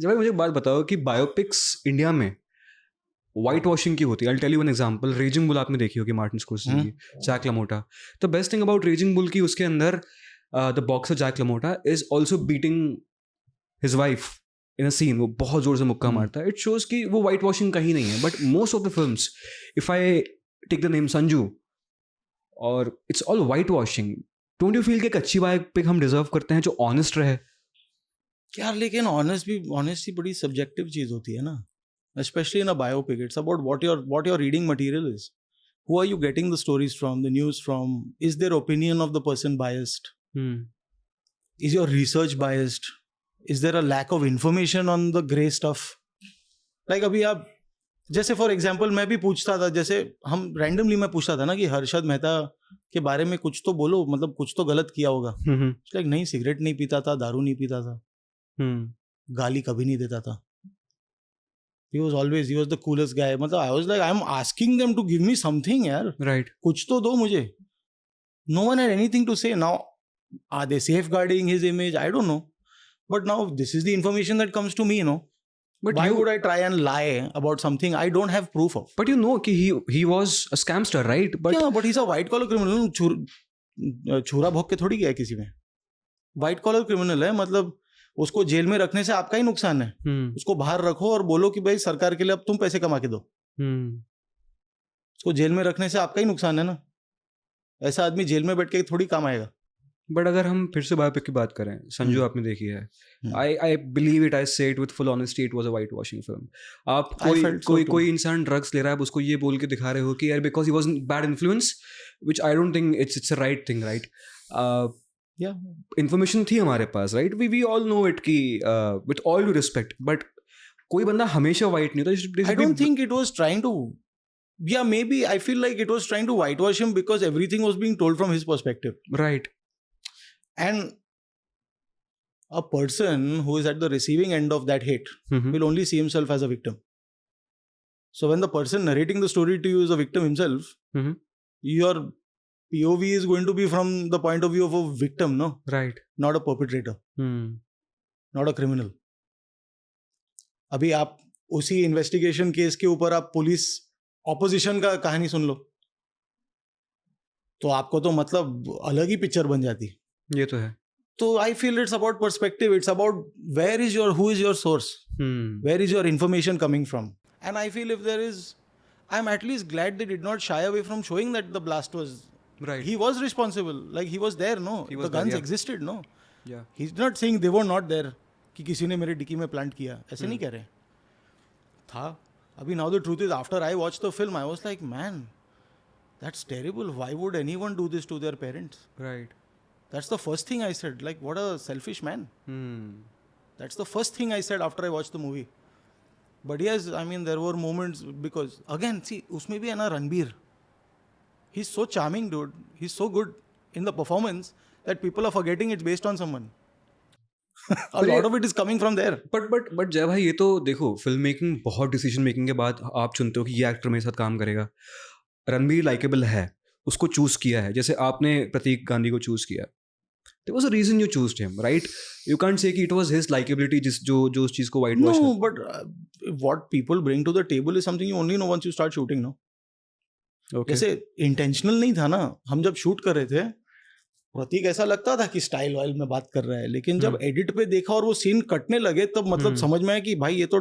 जब मुझे एक बात बताओ कि बायोपिक्स इंडिया में वाइट वॉशिंग की होती है. I tell you an example. Raging Bull आपने देखी होगी, मार्टिन स्कोर्सेज़ी की, Jake LaMotta. The best thing about Raging Bull की उसके अंदर the boxer Jake LaMotta is also beating his wife in a scene. वो बहुत जोर से मुक्का मारता है. इट शोज कि वो वाइट वॉशिंग कहीं नहीं है. But most of the films, if I take the name Sanju, और it's all white washing. Don't you feel कि एक अच्छी बायोपिक हम डिजर्व करते हैं जो ऑनेस्ट रहे? यार लेकिन ऑनेस्टी बड़ी सब्जेक्टिव चीज होती है ना. Especially in a biopic, it's about what your reading material is. Who are you getting the stories from, the news from? Is their opinion of the person biased? Is your research biased? Is there a lack of information on the grey stuff? Like अभी आप जैसे for example मैं भी पूछता था, जैसे हम randomly मैं पूछता था ना कि हर्षद मेहता के बारे में कुछ तो बोलो, मतलब कुछ तो गलत किया होगा. लाइक नहीं, सिगरेट नहीं पीता था, दारू नहीं पीता था, गाली कभी नहीं देता था. He was the coolest guy. मतलब I was like, I'm asking them to give me something यार. Right. कुछ तो दो मुझे. No one had anything to say. Now, are they safeguarding his image? I don't know. But now this is the information that comes to me, you know. But Why would I try and lie about something I don't have proof of? But you know कि he was a scamster, right? But yeah, but he's a white collar criminal. छुरा भोग के थोड़ी गया किसी में. White collar criminal है, मतलब उसको जेल में रखने से आपका ही नुकसान है. उसको बाहर रखो और बोलो कि भाई सरकार के लिए अब तुम पैसे कमा के दो. उसको जेल में रखने से आपका ही नुकसान है ना. ऐसा आदमी जेल में बैठ के थोड़ी काम आएगा. बट अगर हम फिर से बायोपिक की बात करें, संजू आपने देखी है, आई बिलीव इट, आई से it with full honesty, it was a white washing film. आप कोई इंसान ड्रग्स ले रहा है, आप उसको ये बोल के दिखा रहे हो कि यार because he was bad influence, which I don't think it's a right thing, right? या इन्फॉर्मेशन थी हमारे पास, right? We all know it कि with all due respect, but कोई बंदा हमेशा वाइट नहीं होता. I don't think it was trying to, yeah, maybe I feel like it was trying to whitewash him because everything was being told from his perspective. Right. And a person who is at the receiving end of that hate will only see himself as a victim. So when the person narrating the story to you is a victim himself, your POV is going to be from the point of view of a victim, no? Right. Not a perpetrator. Not a criminal. अभी आप उसी investigation case के ऊपर आप police opposition का कहानी सुन लो तो आपको तो मतलब अलग ही पिक्चर बन जाती. ये तो है. तो I feel it's about perspective, it's about where is your, who is your source, where is your information coming from. And I feel if there is, I am at least glad they did not shy away from showing that the blast was, right, he was responsible, like he was there, no, the guns existed, no, yeah, he's not saying they were not there कि किसी ने मेरे dicky में plant किया, ऐसे नहीं कह रहे था. अभी now the truth is, after I watched the film, I was like, man, that's terrible. Why would anyone do this to their parents? right. That's the first thing I said. Like, what a selfish man. That's the first thing I said after I watched the movie. But yes, I mean, there were moments because, again, see, उसमें भी है ना Ranbir. He's so charming, dude. He's so good in the performance that people are forgetting it's based on someone. A lot of it is coming from there. But जय भाई, ये तो देखो, film making, बहुत डिसीजन मेकिंग के बाद आप चुनते हो कि ये एक्टर मेरे साथ काम करेगा. रणबीर लाइकेबल है, उसको चूज किया है, जैसे आपने प्रतीक गांधी को चूज किया. There was a reason you chose him, right? You can't say कि it was his likability जो उस चीज को white wash. No, but what people bring to the table is something you only know once you start shooting, no? Okay. जैसे intentional नहीं था ना, हम जब शूट कर रहे थे प्रतीक ऐसा लगता था कि स्टाइल वाइल में बात कर रहा है, लेकिन जब एडिट पे देखा और वो सीन कटने लगे तब मतलब समझ में आया कि भाई ये तो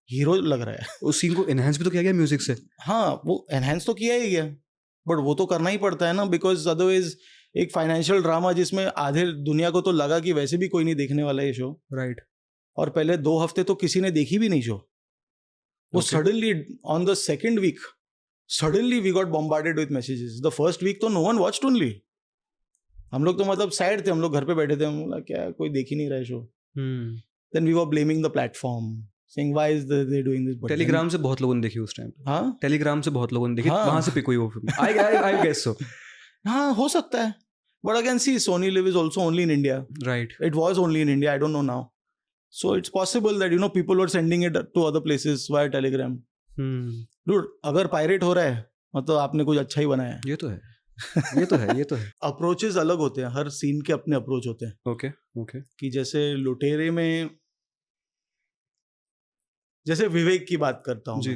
हीरो लग रहा है. उस सीन को एनहांस भी तो किया गया म्यूजिक से. हाँ, वो एनहांस तो किया ही गया, बट वो तो करना ही पड़ता है ना, बिकॉज अदरवाइज एक फाइनेंशियल ड्रामा जिसमें आधे दुनिया को तो लगा कि वैसे भी कोई नहीं देखने वाला ये शो, राइट, और पहले 2 हफ्ते तो किसी ने देखी भी नहीं शो. वो suddenly on the second week suddenly we got bombarded with messages. The first week तो नो वन वॉच्ड ओनली. हम लोग तो मतलब सैड थे, हम लोग घर पे बैठे थे, हम बोला क्या कोई देख ही नहीं रहा है show. Then we were blaming the platform, saying why is they doing this. Telegram से बहुत लोगों ने देखी उस टाइम. हाँ, टेलीग्राम से बहुत लोगों ने देखी, वहां से पिक हुई वो फिल्म. I guess so. हाँ, हो सकता है. But again see, Sony LIV is also only in India, right? It was only in India, I don't know now. So it's possible that, you know, people were sending it to other places via Telegram. Dude, अगर pirate हो रहा है मतलब आपने कुछ अच्छा ही बनाया है. ये तो है, ये तो है, ये तो है. अप्रोचेस अलग होते हैं, हर सीन के अपने अप्रोच होते हैं. Okay okay. कि जैसे लुटेरे में, जैसे विवेक की बात करता हूँ जी.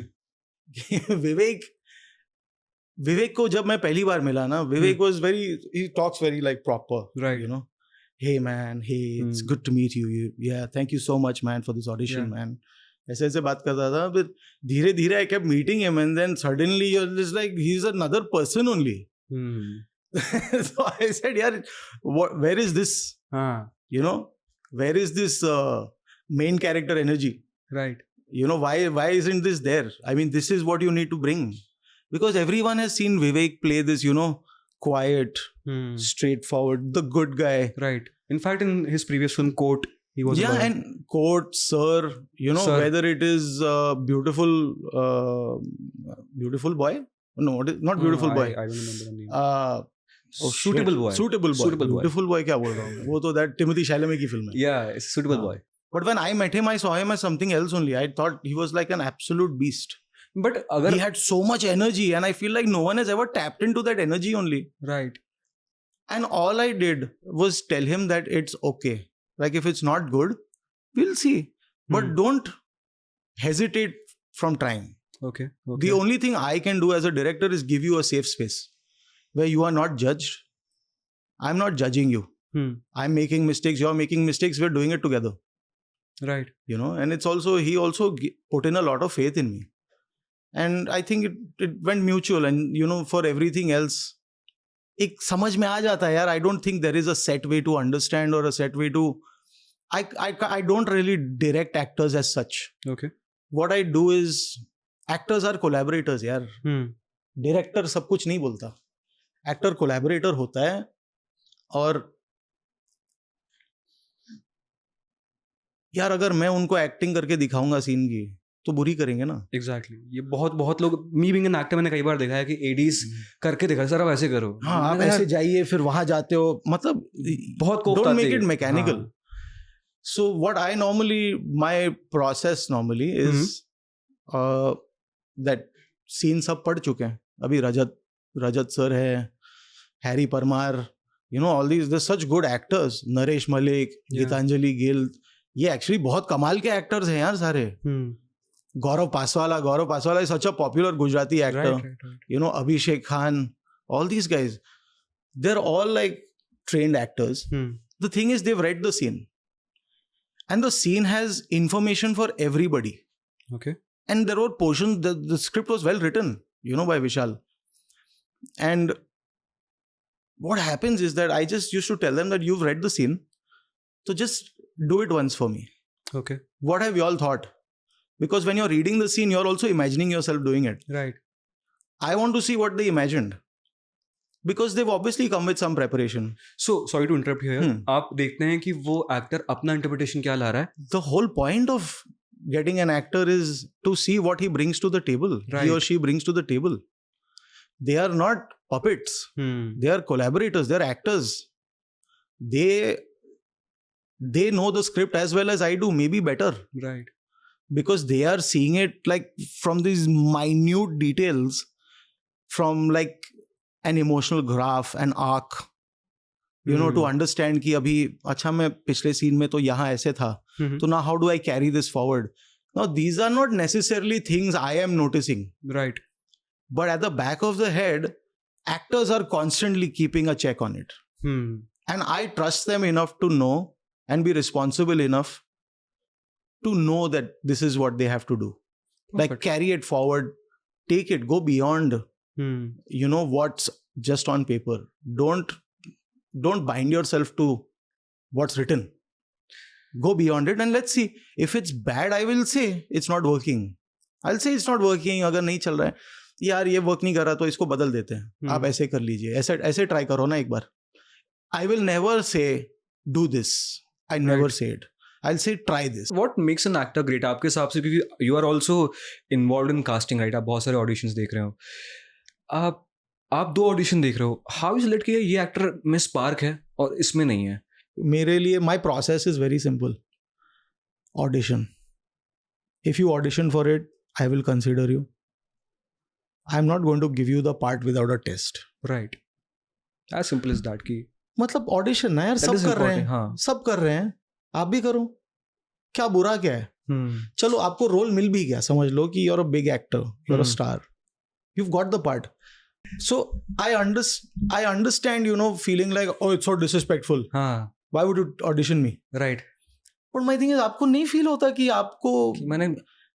विवेक को जब मैं पहली बार मिला ना, विवेक was very, he talks very like proper, right, you know. Hey man, hey, it's good to meet you. Yeah, thank you so much man for this audition, man. ऐसे ऐसे बात करता था. फिर धीरे धीरे I kept meeting him and then suddenly you're just like, he's another person only. So I said, yaar, where is this? You know, where is this main character energy? Right. You know, why isn't this there? I mean, this is what you need to bring. Because everyone has seen Vivek play this, you know, quiet, straightforward, the good guy. Right. In fact, in his previous film, Court, he was. Yeah, and Court, Sir, you know, whether it is Beautiful Boy. No, not Beautiful Boy. I don't remember the name. suitable boy. Suitable boy. Suitable boy. Beautiful boy क्या बोल रहा हूँ मैं? वो तो that Timothy Chalamet की film है. Yeah, it's a suitable हाँ. boy. But when I met him, I saw him as something else only. I thought he was like an absolute beast. But अगर He had so much energy, and I feel like no one has ever tapped into that energy only. right. And all I did was tell him that it's okay. Like if it's not good, we'll see. But don't hesitate from trying. Okay. The only thing I can do as a director is give you a safe space where you are not judged. I'm not judging you. I'm making mistakes. You're making mistakes. We're doing it together. Right. You know, and it's also, he also put in a lot of faith in me. And I think it went mutual. And, you know, for everything else, एक समझ में आ जाता है यार. I don't think there is a set way to understand or a set way to... I don't really direct actors as such. Okay. What I do is, actors are collaborators यार. Director सब कुछ नहीं बोलता. Actor collaborator होता है. और यार अगर मैं उनको एक्टिंग करके दिखाऊंगा सीन की तो बुरी करेंगे ना. Exactly. ये बहुत लोग, मी बीइंग एन एक्टर, मैंने कई बार देखा है कि एडीज करके दिखा, सर आप ऐसे करो. हाँ, आप ऐसे जाइए फिर वहां जाते हो, मतलब बहुत kofta don't make it mechanical. So what I normally, my process normally is that scene सब पढ़ चुके हैं. अभी रजत सर है, Harry Parmar, you know, all these, there's such good actors. Naresh Malik, Geetanjali Gill, ये एक्चुअली बहुत कमाल के एक्टर्स हैं यार सारे. गौरव पासवाला is such a popular Gujarati actor. Right. You know, Abhishek Khan, all these guys, they're all like trained actors. The thing is, they've read the scene. And the scene has information for everybody. Okay. And there were portions, the script was well written, you know, by Vishal. And what happens is that I just used to tell them that you've read the scene, so just do it once for me. Okay. What have you all thought? Because when you're reading the scene, you're also imagining yourself doing it. Right. I want to see what they imagined. Because they've obviously come with some preparation. So, sorry to interrupt here. आप देखते हैं कि वो actor अपना interpretation क्या ला रहा है? The whole point of getting an actor is to see what he brings to the table. Right. He or she brings to the table. They are not puppets. They are collaborators. They are actors. They know the script as well as I do, maybe better. Right. Because they are seeing it like from these minute details, from like an emotional graph, an arc, you know, to understand कि अभी अच्छा मैं पिछले scene में तो यहाँ ऐसे था, तो now how do I carry this forward? Now these are not necessarily things I am noticing. Right. But at the back of the head, actors are constantly keeping a check on it. And I trust them enough to know and be responsible enough to know that this is what they have to do. Perfect. Like carry it forward, take it, go beyond, you know, what's just on paper. Don't bind yourself to what's written. Go beyond it and let's see. If it's bad, I will say it's not working. I'll say it's not working. अगर नहीं चल रहा है, यार ये work नहीं कर रहा तो इसको बदल देते हैं. आप ऐसे कर लीजिए, ऐसे ट्राई करो ना एक बार. I will never say do this. I never say it. I'll say try this. What makes an actor great आपके हिसाब से, क्योंकि you are also involved in casting, right? आप बहुत सारे auditions देख रहे हो. आप 2 ऑडिशन देख रहे हो. How is it कि ये एक्टर में स्पार्क है और इसमें नहीं है? मेरे लिए my process is very simple. Audition. If you audition for it, I will consider you. I'm not going to give you the part without a test. Right. As simple as that. कि मतलब audition ना यार, सब कर रहे हैं. हाँ. सब कर रहे हैं, आप भी करो. क्या बुरा क्या है? चलो आपको रोल मिल भी गया, समझ लो कि you're a big actor, you're a star, you've got the part. So I understand, you know, feeling like, oh, it's so disrespectful. हाँ. Why would you audition me? Right. But my thing is, आपको नहीं feel होता कि आपको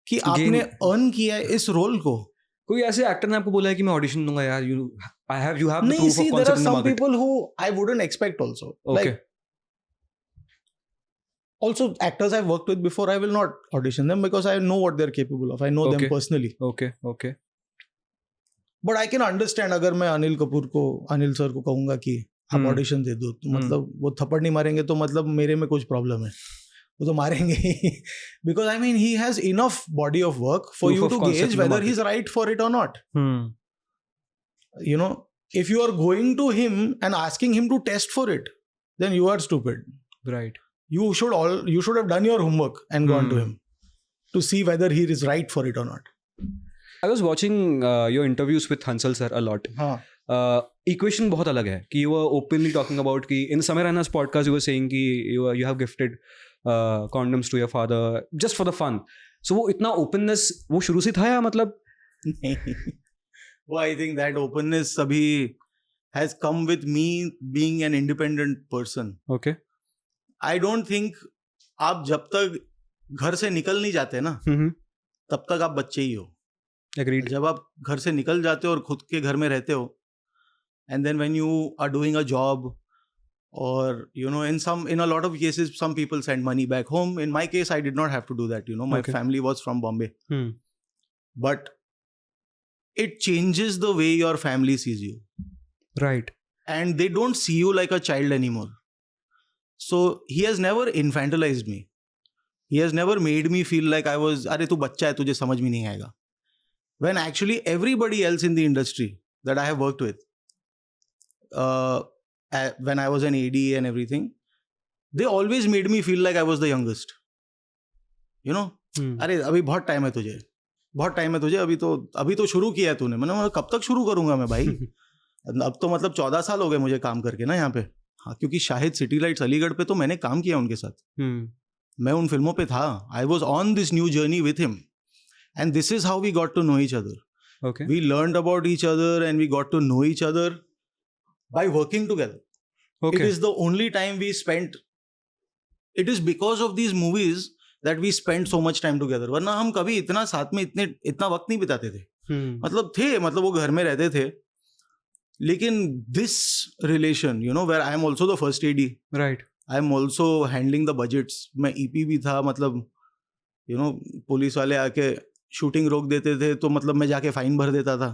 कि आपने earn किया है इस रोल को? कोई ऐसे एक्टर ने आपको बोला है कि मैं ऑडिशन दूंगा यार, you have the नहीं, proof see, of there concept are in the some market. people who I wouldn't expect also. Okay. Like, also actors I've worked with before, I will not audition them because I know what they're capable of. I know them personally. Okay. But I can understand अगर मैं Anil sir को कहूँगा कि आप audition दे दो, तो मतलब वो थप्पड़ नहीं मारेंगे तो मतलब मेरे में कुछ प्रॉब्लम है, वो तो मारेंगे ही. Because I mean, he has enough body of work for you to gauge whether he's right for it or not. You know, if you are going to him and asking him to test for it, then you are stupid. Right. You should have done your homework and gone to him to see whether he is right for it or not. I was watching your interviews with Hansal sir a lot. Equation बहुत अलग है कि you were openly talking about कि in Samir Raina's podcast you were saying कि you have gifted condoms to your father just for the fun. So वो इतना openness वो शुरू से था या मतलब? Well, I think that openness abhi has come with me being an independent person. Okay. I don't think आप जब तक घर से निकल नहीं जाते ना तब तक आप बच्चे ही हो. Agreed. जब आप घर से निकल जाते हो और खुद के घर में रहते हो, and then when you are doing a job, or in a lot of cases some people send money back home. In my case I did not have to do that. My Okay. family was from Bombay. But it changes the way your family sees you. Right. And they don't see you like a child anymore. So he has never infantilized me. He has never made me feel like I was, अरे तू बच्चा है तुझे समझ में नहीं आएगा. When actually everybody else in the industry that I have worked with, when I was an AD and everything, they always made me feel like I was the youngest. अरे अभी बहुत टाइम है तुझे, अभी तो शुरू किया है तूने. मैंने कब तक शुरू करूंगा मैं भाई. अब तो मतलब 14 साल हो गए मुझे काम करके ना यहाँ पे. हाँ, क्योंकि शाहिद सिटी लाइट्स अलीगढ़ पे तो मैंने काम किया उनके साथ. मैं उन फिल्मों पे था. I was on this new journey with him, and this is how we got to know each other. Okay. We learned about each other and we got to know each other by working together. Okay. It is the only time we spent. It is because of these movies that we spent so much time together. वरना हम कभी इतना साथ में इतना वक्त नहीं बिताते थे. मतलब वो घर में रहते थे. लेकिन this relation, where I am also the first AD. Right. I am also handling the budgets. मैं EP भी था. मतलब पुलिस वाले आके शूटिंग रोक देते थे तो मतलब मैं जाके फाइन भर देता था.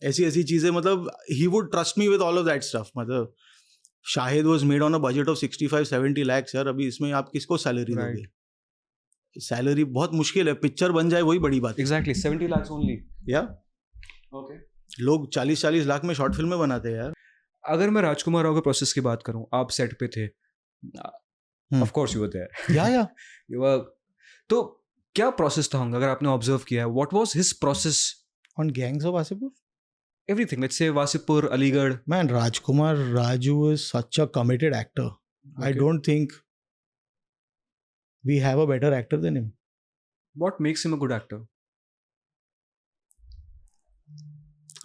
ऐसी चीजें. मतलब he would trust me with all of that stuff. मतलब Shahid was made on a budget of 65-70 lakhs. यार अभी इसमें आप किसको सैलरी दोगे? सैलरी बहुत मुश्किल है. पिक्चर बन जाए वही बड़ी बात है. Exactly. 70 lakhs only. या Okay. लोग 40-40 लाख में शॉर्ट फिल्में बनाते हैं यार. अगर मैं राजकुमार राव के प्रोसेस की बात करूं, आप सेट पे थे. Of course you were there. या You were. तो क्या प्रोसेस था होगा अगर आपने ऑब्जर्व किया है? What was his process on gangs of Wasseypur? Everything. Let's say Wasseypur, Aligarh. Man, Raju is such a committed actor. I Okay. don't think we have a better actor than him. What makes him a good actor?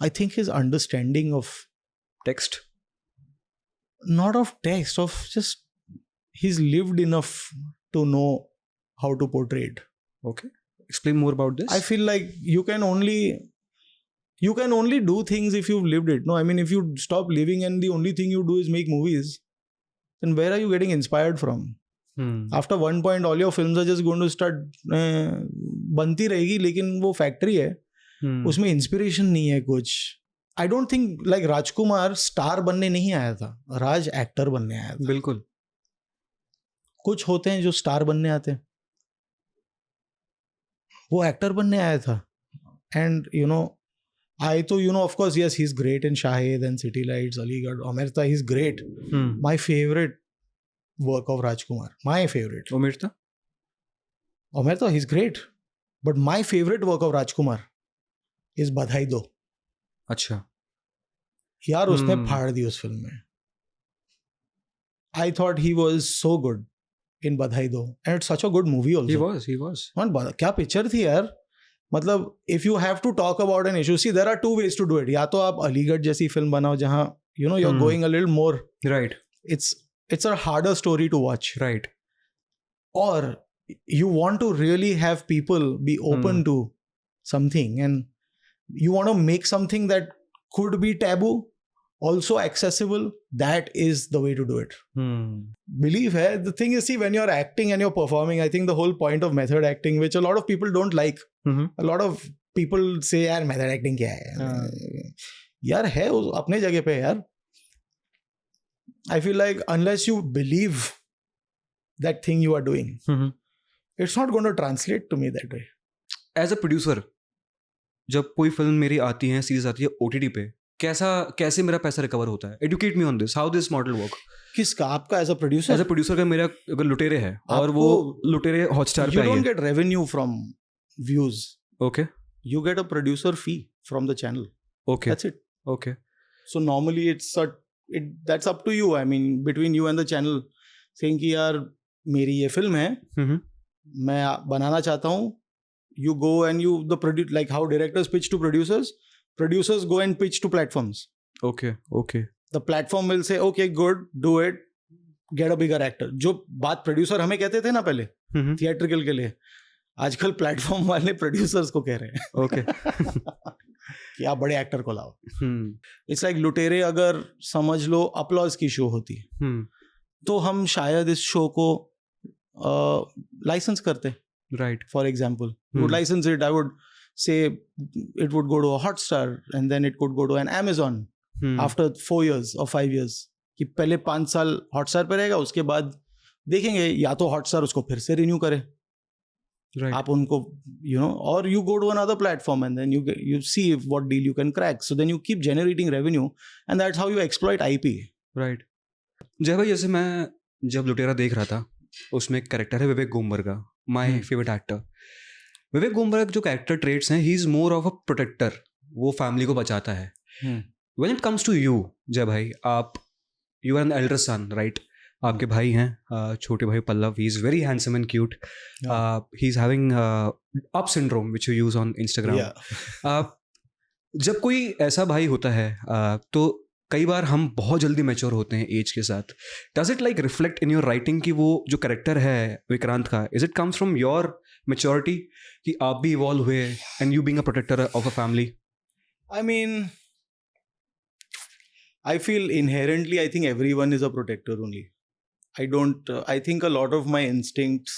I think his understanding of, Text. not of text, of just he's lived enough to know how to portray it. Okay. Explain more about this. I feel like you can only do things if you've lived it. No, I mean, if you stop living and the only thing you do is make movies, then where are you getting inspired from? After one point, all your films are just going to start बनती रहेगी, लेकिन वो factory है. उसमें inspiration नहीं है कुछ. आई don't think like Rajkumar star बनने नहीं आया था. राज एक्टर बनने आया था. बिल्कुल. कुछ होते हैं जो स्टार बनने आते हैं. वो एक्टर बनने आया था. एंड I तो of course, yes, he's great in Shahid and City Lights, Aligarh, Omerta, he's great. My favorite work of Rajkumar, my favorite. Omerta, he's great. But my favorite work of Rajkumar is Badhai Do. अच्छा. यार उसने फाड़ दी उस film में. I thought he was so good in Badhai Do. And it's such a good movie also. He was. Man, क्या picture थी यार. मतलब if you have to talk about an issue, see, there are two ways to do it. या तो आप अलीगढ़ जैसी film बनाओ जहाँ you're going a little more. Right. It's a harder story to watch. Right. Or you want to really have people be open to something, and you want to make something that could be taboo also accessible. That is the way to do it. Believe hai. The thing is, see, when you're acting and you're performing, I think the whole point of method acting, which a lot of people don't like, a lot of people say, यार method acting क्या है? यार है अपने जगह पे यार. I feel like unless you believe that thing you are doing, it's not going to translate to me that way. As a producer, जब कोई फिल्म मेरी आती है, सीरीज आती है OTT पे, कैसे मेरा पैसा रिकवर होता है? Educate me on this, how this model work. किसका? आपका as a producer? As a producer का मेरा अगर लुटेरे है और वो लुटेरे हॉटस्टार पे यू आई डोंट है, get revenue from views, okay you get a producer fee from the channel. Okay That's it. Okay So normally that's up to you. I mean, between you and the channel, saying कि यार मेरी ये film है, मैं बनाना चाहता हूँ. You go and like how directors pitch to producers go and pitch to platforms. Okay okay The platform will say, okay, good, do it, get a bigger actor. जो बात प्रोड्यूसर हमें कहते थे ना पहले थिएट्रिकल के लिए, आजकल प्लेटफॉर्म वाले प्रोड्यूसर्स को कह रहे हैं ओके कि आप बड़े एक्टर को लाओ. इट्स लाइक लुटेरे अगर समझ लो अपलॉज की शो होती तो हम शायद इस शो को लाइसेंस करते. Right for example would license it, I would say it would go to Hotstar and then it could go to an Amazon आफ्टर 4 years or 5 years, कि पहले 5 साल हॉटस्टार पे रहेगा, उसके बाद देखेंगे या तो हॉटस्टार उसको फिर से रिन्यू करे, आप उनको or you go to another platform and then you see what deal you can crack, so then you keep generating revenue and that's how you exploit IP. Right जय भाई, जैसे मैं जब लुटेरा देख रहा था उसमें एक कैरेक्टर है विवेक गोमबर्गा, my favourite actor. Vivek Gomber जो कैरेक्टर ट्रेट्स हैं, he is more of a protector, वो फैमिली को बचाता है. When it comes to you Jay भाई, आप you are an elder son, right? आपके भाई हैं छोटे भाई Pallav, he is very handsome and cute, he is having up syndrome which you use on Instagram. जब कोई ऐसा भाई होता है तो कई बार हम बहुत जल्दी मैच्योर होते हैं एज के साथ. Does it like reflect in your writing कि वो जो कैरेक्टर है विक्रांत का, is it comes from your maturity कि आप भी इवॉल्व हुए and you being a protector of a family? I mean, I feel inherently, I think everyone is a protector only. I think a lot of my instincts,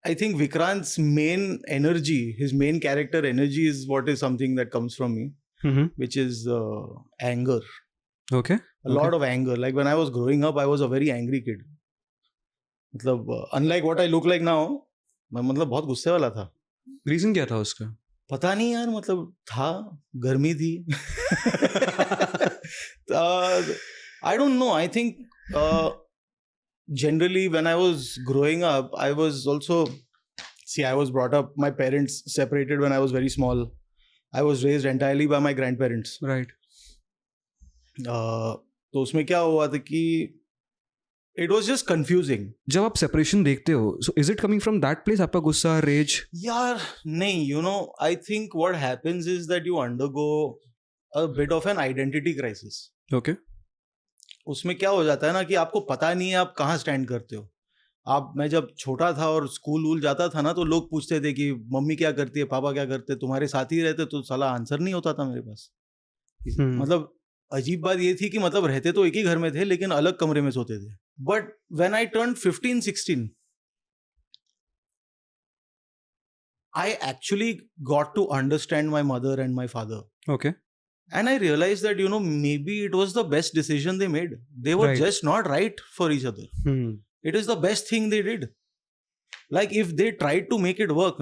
I think Vikrant's main energy, his main character energy is what is something that comes from me, which is anger. Okay. A lot of anger. Like when I was growing up, I was a very angry kid. मतलब unlike what I look like now, मैं मतलब बहुत गुस्से वाला था. Reason क्या था उसका? पता नहीं यार, मतलब था, गर्मी थी. I don't know. I think generally when I was growing up, I was also, I was brought up, my parents separated when I was very small. I was raised entirely by my grandparents. Right. तो उसमें क्या हुआ था कि it was just confusing. जब आप separation देखते हो, so is it coming from that place, आपका गुस्सा, rage? यार नहीं, I think what happens is that you undergo a bit of an identity crisis. Okay. उसमें क्या हो जाता है ना कि आपको पता नहीं है आप कहाँ स्टैंड करते हो. मैं जब छोटा था और स्कूल वूल जाता था ना, तो लोग पूछते थे कि मम्मी क्या करती है, पापा क्या करते, तुम्हारे साथ ही रहते, तो साला आंसर नहीं होता था मेरे पास. मतलब अजीब बात ये थी कि मतलब रहते तो एक ही घर में थे लेकिन अलग कमरे में सोते थे. But when I turned 15-16, I actually got to understand my mother and my father. Okay. And I realized that, maybe it was the best decision they made. They were just not right for each other. It is the best thing they did. Like if they tried to make it work,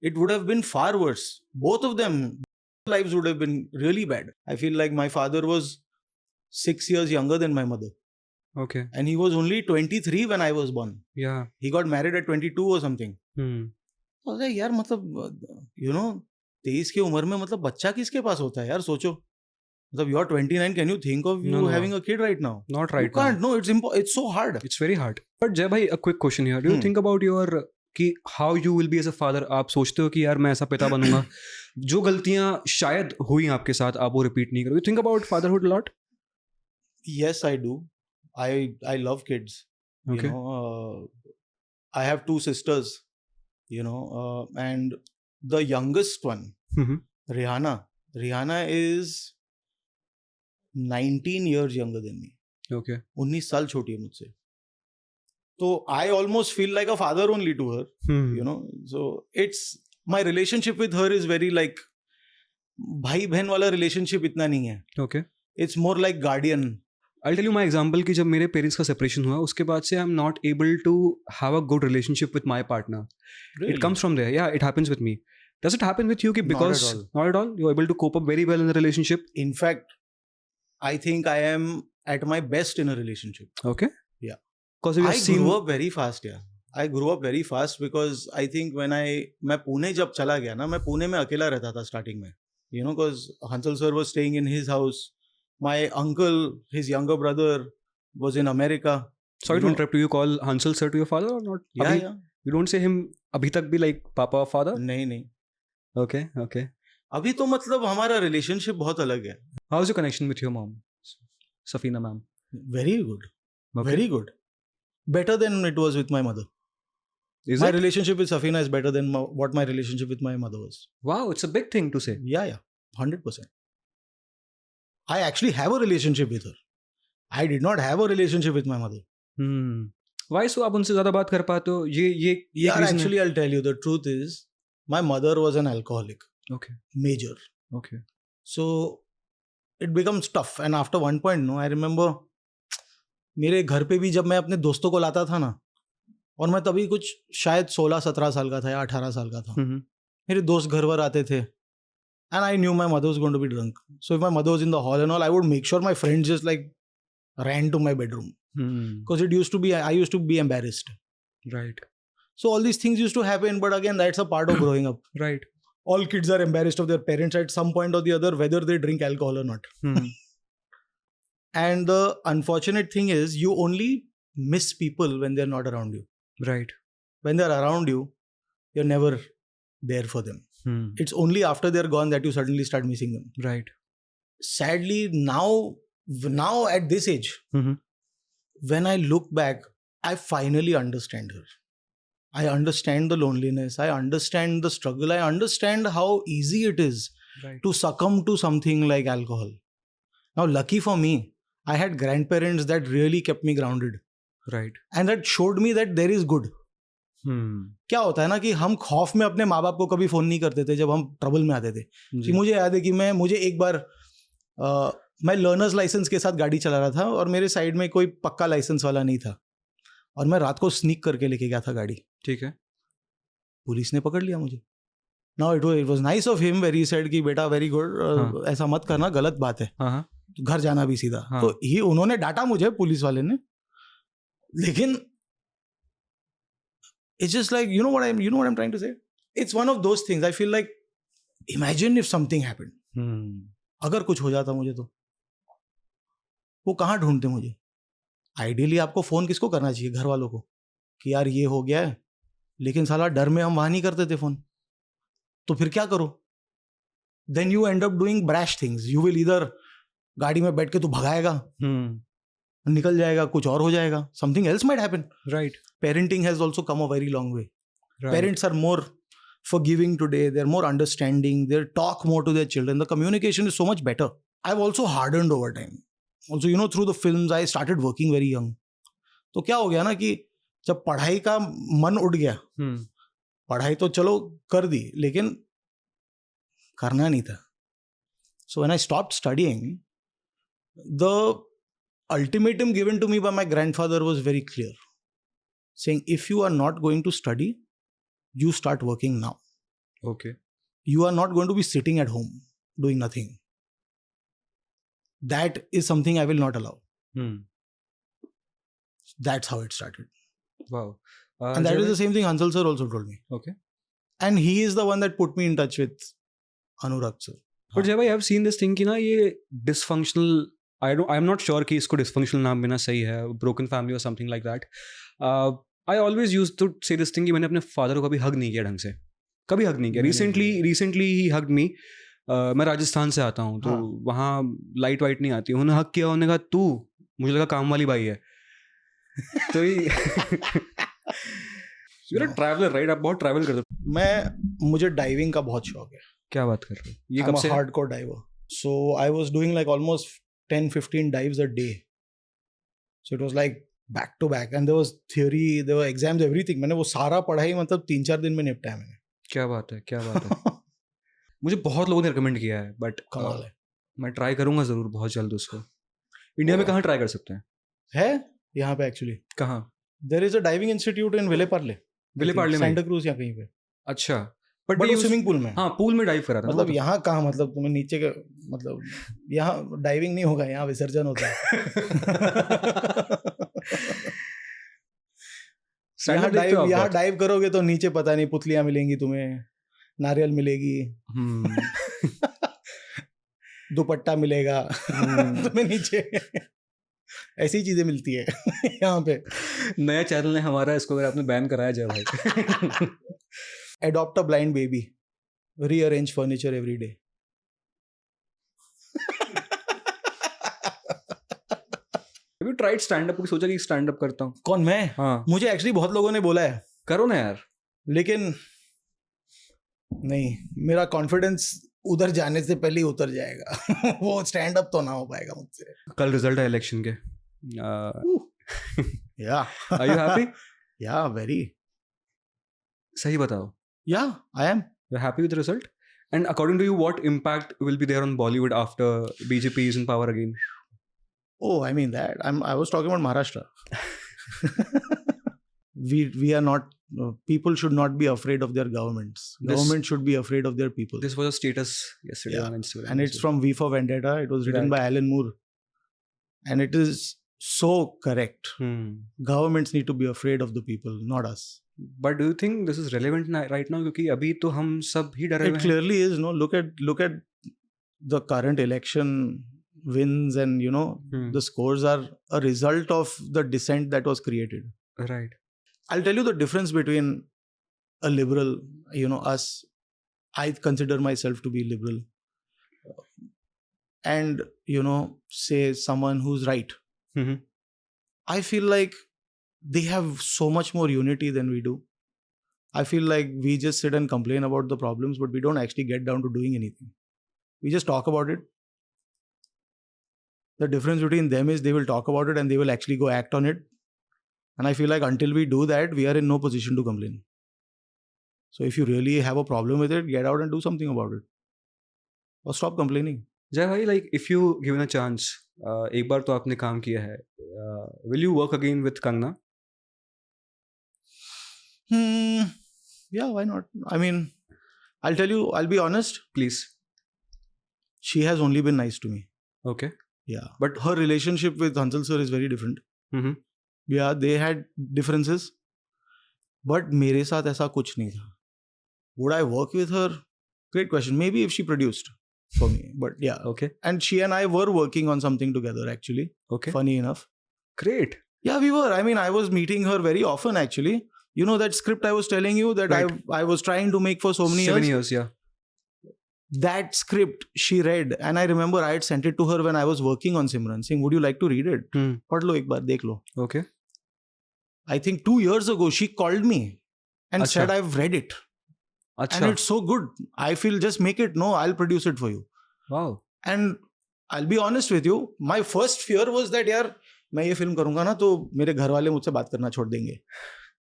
it would have been far worse. Both of them lives would have been really bad. I feel like my father was 6 years younger than my mother. Okay. And he was only 23 when I was born. Yeah. He got married at 22 or something. अरे यार मतलब 23 की उम्र में मतलब बच्चा किसके पास होता है यार, सोचो. मतलब you are 29, can you think of you having a kid right now? Not right now. You can't. No, it's so hard. It's very hard. But जय भाई, a quick question here. Do you think about your कि how you will be as a father? आप सोचते हो कि यार मैं ऐसा पिता बनूंगा, जो गलतियां शायद हुई आपके साथ आप वो रिपीट नहीं करो? You think about fatherhood a lot? Yes, I do. I love kids. Okay. I have 2 sisters. And the youngest one, Rihanna is 19 years younger than me. Okay. 19 साल छोटी है मुझसे. So I almost feel like a father only to her. So it's my relationship with her is very like भाई बहन वाला relationship इतना नहीं है. Okay. It's more like guardian. I'll tell you my example कि जब मेरे पेरेंट्स का सेपरेशन हुआ उसके बाद से I'm not able to have a good relationship with my partner. Really? It comes from there. Yeah, it happens with me. Does it happen with you कि Not because at all. not at all you're able to cope up very well in a relationship? In fact, I think I am at my best in a relationship. Okay. Yeah. Because we have I seen. grew up very fast, yeah. I grew up very fast because I think मैं पुणे जब चला गया ना, मैं पुणे में अकेला रहता था starting में. You know, because Hansal sir was staying in his house. My uncle, his younger brother, was in America. Sorry You to know- interrupt you. You call Hansal sir to your father or not? Yeah, अभी- yeah. You don't say him अभी तक भी like papa or father? नहीं. Okay, okay. अभी तो मतलब हमारा relationship बहुत अलग है. How's your connection with your mom, Safina ma'am? Very good. Okay. Very good. Better than it was with my mother. Is My it? relationship with Safina is better than what my relationship with my mother was. Wow, it's a big thing to say. Yeah, 100%. I actually have a relationship with her. I did not have a relationship with my mother. Why so आप उनसे ज़्यादा बात कर पाते हो? ये Yeah, reason है? actually, I'll tell you the truth is, my mother was an alcoholic, Okay, major. okay. So it becomes tough. And after one point, no, I remember मेरे घर पे भी जब मैं अपने दोस्तों को लाता था ना, और मैं तभी कुछ शायद 16-17 साल का था या 18 साल का था, मेरे दोस्त घर वर आते थे, and I knew my mother was going to be drunk. So if my mother was in the hall and all, I would make sure my friends just like ran to my bedroom because I used to be embarrassed. Right, So all these things used to happen, but again, that's a part of growing up. right. All kids are embarrassed of their parents at some point or the other, whether they drink alcohol or not. And the unfortunate thing is, you only miss people when they're not around you. Right. When they're around you, you're never there for them. It's only after they're gone that you suddenly start missing them. Right. Sadly, now at this age, when I look back, I finally understand her. I understand the loneliness. I understand the struggle. I understand how easy it is Right. to succumb to something like alcohol. Now, lucky for me, I had grandparents that really kept me grounded. Right. And that showed me that there is good. क्या होता है ना कि हम खौफ में अपने माँ बाप को कभी फ़ोन नहीं करते थे जब हम ट्रबल में आते थे. कि मुझे याद है कि मुझे एक बार मैं लर्नर्स लाइसेंस के साथ गाड़ी चला रहा था और मेरे साइड में कोई पक्का लाइसेंस वाला नहीं था और मैं रात को स्नीक करके लेके गया था गाड़ी. ठीक है. पुलिस ने पकड़ लिया मुझे. Now it was nice of him, very said कि बेटा वेरी गुड, ऐसा मत करना, गलत बात है, घर जाना भी सीधा. तो उन्होंने डांटा मुझे, पुलिस वाले ने. लेकिन it's just like, you know what I'm trying to say? It's one of those things. I feel like, imagine if something happened. अगर कुछ हो जाता मुझे तो वो कहाँ ढूंढते मुझे? आइडियली आपको फोन किसको करना चाहिए? घर वालों को, कि यार ये हो गया है. लेकिन साला डर में हम वहां नहीं करते थे फोन. तो फिर क्या करो? Then you end up doing brash things. You will either गाड़ी में बैठ के तू भगाएगा, निकल जाएगा, कुछ और हो जाएगा. Something else might happen. Right. Parenting has also come a very long way. Right. Parents are more forgiving today. They're more understanding. They talk more to their children. The communication is so much better. I've also hardened over time. Also, through the films, I started working very young. तो क्या हो गया ना कि जब पढ़ाई का मन उठ गया, पढ़ाई तो चलो कर दी, लेकिन करना नहीं था. So when I stopped studying, the ultimatum given to me by my grandfather was very clear, saying, if you are not going to study, you start working now. Okay. You are not going to be sitting at home doing nothing. That is something I will not allow. That's how it started. Wow. And that is the same thing Hansal sir also told me. Okay. And he is the one that put me in touch with Anurag sir. But Jay bhai, I have seen this thing कि ना ये dysfunctional, I'm not sure कि इसको dysfunctional नाम देना सही है, broken family or something like that. I always used to say this thing कि मैंने अपने father को कभी hug नहीं किया ढंग से, कभी hug नहीं किया. Recently he hugged me. मैं राजस्थान से आता हूँ, तो वहाँ लाइट वाइट नहीं आती. उन्होंने हक किया, उन्होंने कहा तू, मुझे लगा काम वाली बाई है. तो you're a traveler, right? आप बहुत ट्रैवल करते हो. मुझे डाइविंग का बहुत शौक है. क्या बात कर रहे हो? ये कब से? I'm a hardcore diver. So I was doing like almost 10-15 dives a day. So it was like back to back, and there was theory, there were exams, everything. मैंने वो सारा पढ़ाई मतलब 3-4 दिन में निपटाया मैंने. क्या बात है, क्या बात है. मुझे बहुत लोगों ने रिकमेंड किया है, बट मैं ट्राई करूंगा जरूर बहुत जल्द उसको. इंडिया में कहाँ ट्राई कर सकते हैं? है यहाँ पे एक्चुअली. कहाँ? There is a diving institute in Vile Parle. Vile Parle में? सेंटा क्रूज या कहीं पे. अच्छा. बट बट स्विमिंग पूल में, हाँ पूल में डाइव करा था मतलब यहाँ कहाँ, मतलब तुम्हें नीचे के, मतलब यहाँ डाइविंग नहीं होगा, यहाँ विसर्जन होता है। यहाँ डाइव करोगे तो नीचे पता नहीं पुतलियां मिलेंगी तुम्हें, नारियल मिलेगी, दुपट्टा मिलेगा तुम्हें नीचे, ऐसी चीजें मिलती है यहाँ पे। नया चैनल है हमारा, इसको अगर आपने बैन कराया जाए भाई। Adopt a blind baby, rearrange furniture every day. Have you tried stand up? कभी सोचा कि स्टैंड अप करता हूँ? कौन, मैं? हाँ, मुझे एक्चुअली बहुत लोगों ने बोला है करो ना यार, लेकिन नहीं, मेरा कॉन्फिडेंस उधर जाने से पहले ही उतर जाएगा। वो स्टैंड अप तो ना हो पाएगा मुझसे। कल रिजल्ट है इलेक्शन के। या Are you happy? या वेरी, सही बताओ। या I am. You're happy with the result? And according to you, what impact will be there on Bollywood after BJP is in power again? Oh, I mean that. I was talking about Maharashtra. we are not. People should not be afraid of their governments. Government should be afraid of their people. This was a status yesterday Yeah. on Instagram. And it's from V for Vendetta. It was written by Alan Moore, and it is so correct. Governments need to be afraid of the people, not us. But do you think this is relevant right now? क्योंकि अभी तो हम सब ही डरे हुए It हैं. clearly is. No, look at the current election wins, and the scores are a result of the dissent that was created. Right. I'll tell you the difference between a liberal, us. I consider myself to be liberal, and say someone who's right. Mm-hmm. I feel like they have so much more unity than we do. I feel like we just sit and complain about the problems, but we don't actually get down to doing anything. We just talk about it. The difference between them is they will talk about it and they will actually go act on it. And I feel like until we do that, we are in no position to complain. So if you really have a problem with it, get out and do something about it. Or stop complaining. जय भाई, like if you given a chance, एक बार तो आपने काम किया है, will you work again with Kangna? Yeah, why not? I mean, I'll tell you, I'll be honest. Please. She has only been nice to me. Okay. Yeah. But her relationship with Hansal sir is very different. Mm-hmm. Yeah, they had differences. But मेरे साथ ऐसा कुछ नहीं था. Would I work with her? Great question. Maybe if she produced for me. But yeah. Okay. And she and I were working on something together actually. Okay. Funny enough. Great. Yeah, we were. I mean, I was meeting her very often actually. You know that script I was telling you that Right. I was trying to make for so many 7 years? years, yeah. That script she read, and I remember I had sent it to her when I was working on Simran, saying, would you like to read it? पढ़ लो एक बार, देख लो. Okay. I think 2 years ago, she called me and Achha. said, I've read it. अच्छा. And it's so good. I feel just make it. No, I'll produce it for you. Wow. And I'll be honest with you, my first fear was that यार मैं ये film करूंगा ना तो मेरे घर वाले मुझसे बात करना छोड़ देंगे.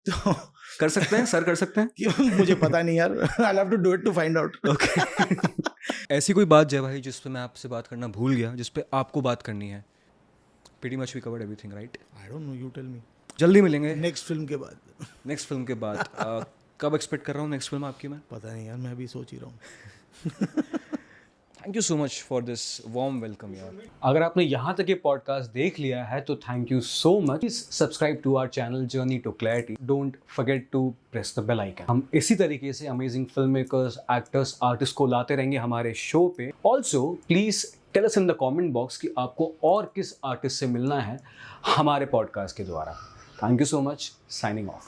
तो कर सकते हैं सर, कर सकते हैं. क्यों, मुझे पता नहीं यार. I'll have to do it to find out. Okay. ऐसी कोई बात जय भाई जिस पे मैं आपसे बात करना भूल गया, जिस पे आपको बात करनी है? Pretty much we covered everything, right? I don't know, you tell me. जल्दी मिलेंगे नेक्स्ट फिल्म के बाद. नेक्स्ट फिल्म के बाद. कब एक्सपेक्ट कर रहा हूँ नेक्स्ट फिल्म आपकी मैं? पता नहीं यार, मैं भी सोच ही रहा हूँ. Thank you so much for this warm welcome यार. अगर आपने यहाँ तक ये पॉडकास्ट देख लिया है तो thank you so much. Please subscribe to our channel journey to clarity. Don't forget to press the bell icon. हम इसी तरीके से amazing film makers, actors, artist को लाते रहेंगे हमारे शो पे. Also please tell us in the comment box कि आपको और किस आर्टिस्ट से मिलना है हमारे पॉडकास्ट के द्वारा. Thank you so much. Signing off.